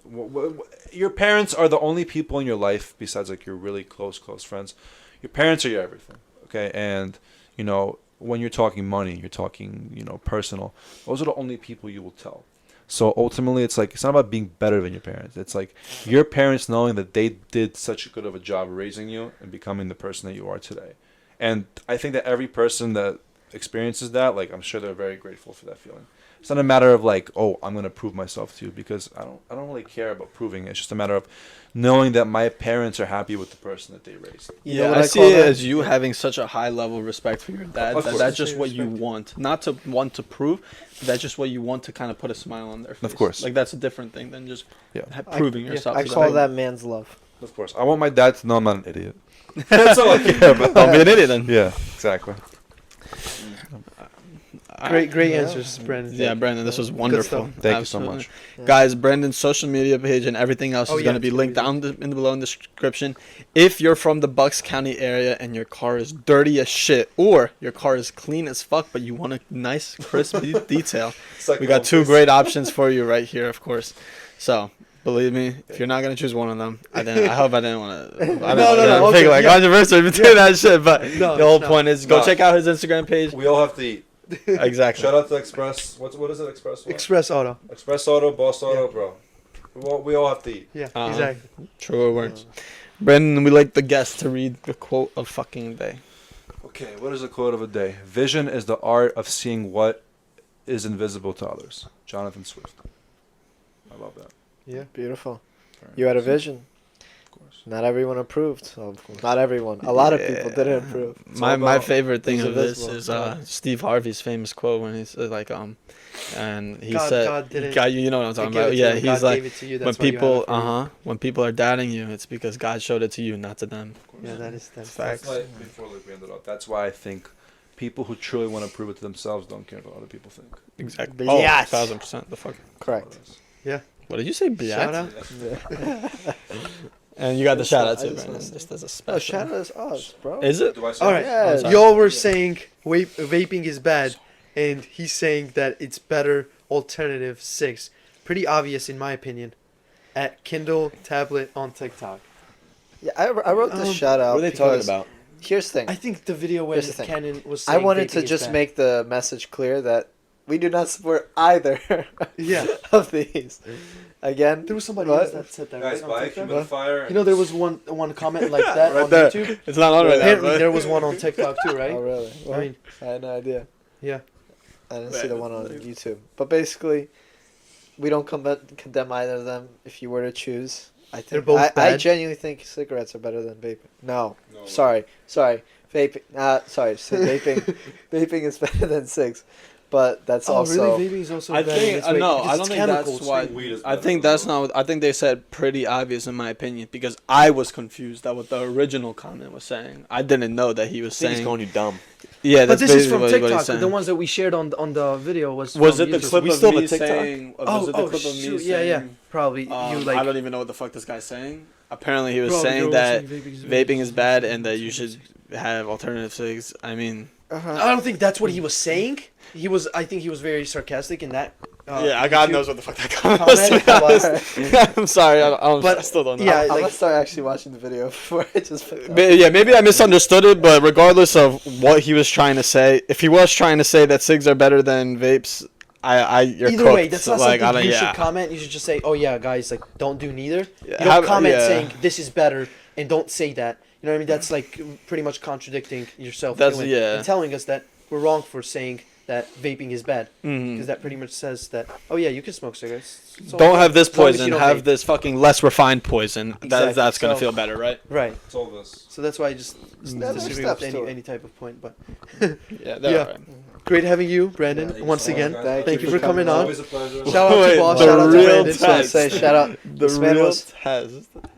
your parents are the only people in your life besides like your really close friends. Your parents are your everything, okay? And you know, when you're talking money, you're talking, you know, personal. Those are the only people you will tell. So ultimately, it's like, it's not about being better than your parents. It's like your parents knowing that they did such a good of a job raising you and becoming the person that you are today. And I think that every person that experiences that, like, I'm sure they're very grateful for that feeling. It's not a matter of like, oh, I'm gonna prove myself to you, because I don't really care about proving. It's just a matter of knowing that my parents are happy with the person that they raised. You know Yeah, what I I see call it that? as you having such a high level of respect for your dad. Of That course. that's just what you Respect. want, not to want to prove. But that's just what you want to kind of put a smile on their face. Of course. like that's a different thing than just Yeah. proving yourself. I to call them. that man's love. Of course, I want my dad to know I'm not an idiot. That's all I care about. Don't be an idiot then. Yeah, exactly. Great Yeah. answers, Brandon. Yeah, Brandon, this was wonderful. stuff. Thank you so Absolutely. much. Yeah. Guys, Brandon's social media page and everything else Oh, is yeah, going to be it's linked gonna down in the below in the description. If you're from the Bucks County area and your car is dirty as shit, or your car is clean as fuck, but you want a nice, crisp detail, we got two great options for you right here, of course. So, believe me, if you're not going to choose one of them, I hope I didn't want to. No, Pick okay, like yeah. controversy between that shit, but No, the whole no. point is go No. check out his Instagram page. We all have to eat. Exactly. Shout out to Express. What is it? Express. What? Express Auto. Express Auto, Boss Auto, Yeah. bro. We all have to eat. Yeah, Uh-huh. exactly. Truer words. Brandon, we like the guest to read the quote of fucking day. Okay, what is the quote of the day? Vision is the art of seeing what is invisible to others. Jonathan Swift. I love that. Yeah. Beautiful. Very You had a nice. vision. Of course. Not everyone approved. So not everyone. A lot of people Yeah. didn't approve. My about favorite thing who's of this invisible. is Steve Harvey's famous quote when he said and he God- said God didn't you know what I'm talking give it about. to Yeah, you. he's God like gave it to you, when that's why you have people it for you. when people are doubting you, it's because God showed it to you, not to them. Yeah, that's Facts. That's why, before we end it off, that's why I think people who truly want to prove it to themselves don't care what other people think. Exactly. Yes. 1,000%. The fuck. Correct. What did you say? Biatch? Shout out. And you got the shout out I too, just Brandon. listened. Just as a Oh, special. shout out to us, bro. Is it? Do I say All right. Yeah. sorry. Y'all were saying vaping is bad, and he's saying that it's better alternative 6. Pretty obvious in my opinion. At Kindle tablet on TikTok. Yeah, I wrote this shout out. What are they talking because about? Here's the thing. I think the video when Here's the thing. Canon was I saying wanted vaping to is just bad. make the message clear that we do not support either Yeah. of these. Again, There was somebody What? else that said that. Guys, right, on buy a TikTok? humidifier. You know, there was one comment like that Right on there. YouTube. It's not on right now. Apparently, but- there was one on TikTok too, right? Oh, really? I mean, I had no idea. yeah. I didn't see the one on YouTube. But basically, we don't condemn either of them. If you were to choose, I think They're both I bad. genuinely think cigarettes are better than vaping. No, No. sorry, vaping. Sorry, say vaping. Vaping is better than 6, but that's Oh, also. really? Vaping is also I bad in think this way no, because I don't it's think chemicals, that's why. right? Weed is I better think than that's alcohol. not. I think they said pretty obvious in my opinion because I was confused at what the original comment was saying. I didn't know that he was I think he's saying. calling you dumb. Yeah, But that's this is basically from what he's TikTok. saying. The ones that we shared on the video was. Was from it the YouTube. clip We of still have me a TikTok? saying? Was it the clip of me shoot, saying? yeah. Probably you I like. don't even know what the fuck this guy's saying. Apparently, he was Bro, saying you're that saying vaping is bad and that you should have alternative cigs. I mean, Uh-huh. I don't think that's what he was saying. I think he was very sarcastic in that. yeah, God YouTube knows what the fuck that comment was. Comment? to be honest. I'm sorry, I But, still don't know. yeah, I'm like- gonna start actually watching the video before I just. Put that. Yeah, maybe I misunderstood it, but regardless of what he was trying to say, if he was trying to say that cigs are better than vapes, you're Either cooked. way, that's not like, something you yeah. should comment. You should just say, "Oh yeah, guys, like don't do neither." Yeah, You don't have- comment yeah. saying this is better and don't say that. You know what I mean? That's like pretty much contradicting yourself. That's- anyway, yeah. and telling us that we're wrong for saying that vaping is bad Mhm. because that pretty much says that. Oh yeah, you can smoke cigarettes. It's all Don't good, have this as long as you poison. don't Have vape. this fucking less refined poison. Exactly. That's gonna So- feel better, right? Right. It's all this. So that's why I just there's disagree steps with to it. any type of point. But Yeah, Yeah. alright. great having you, Brandon, Thank you once so much, again. guys. Thank you for coming on. Always a pleasure. Shout out Wait, to Boss. the Shout out to real Brandon. Just want to test. say shout out. The This man real was. test.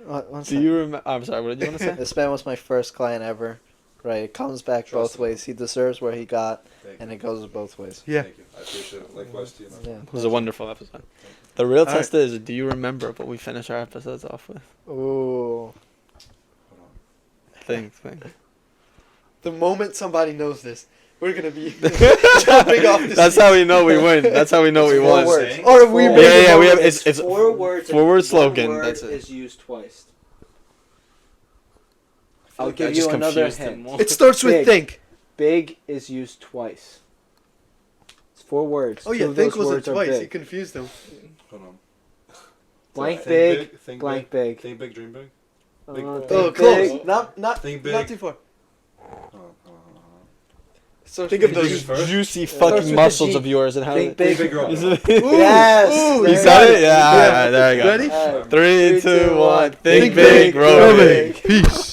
One Do second. you remember? I'm sorry. What did you want to say? This man was my first client ever. Right, it comes back Trust both him. ways. He deserves where he got, Thank and you. it goes both ways. Yeah. Thank you. I appreciate it. Likewise to you. Man. Yeah. It was a wonderful episode. The real All test is: do you remember what we finish our episodes off with? Ooh. Hold on. Think. The moment somebody knows this, We're gonna be jumping off the That's how we know we win. That's how we know we Four won. words. Or we Four made Yeah, it yeah, we over. have. It's 4 words. and Four-word one slogan, word that's it. is used twice. I I'll like give that just you another confused him hint. more. It starts with Big. think. Big is used twice. It's 4 words. Oh Two yeah, of think those was it words are twice. big. You confused him. Hold on. Blank Think big, think blank big. Think big, dream big. Big. Think Oh, big. close. Not Think not big. too far. So Think of Think those big first. juicy Starts with fucking a muscles G. of yours and how. Think Think big. big girl. Yes. Ooh, You there got you it? Yeah, all right, there you go. Ready? go. 3, 2, 1. Think Think big, big, grow grow big. big. Peace.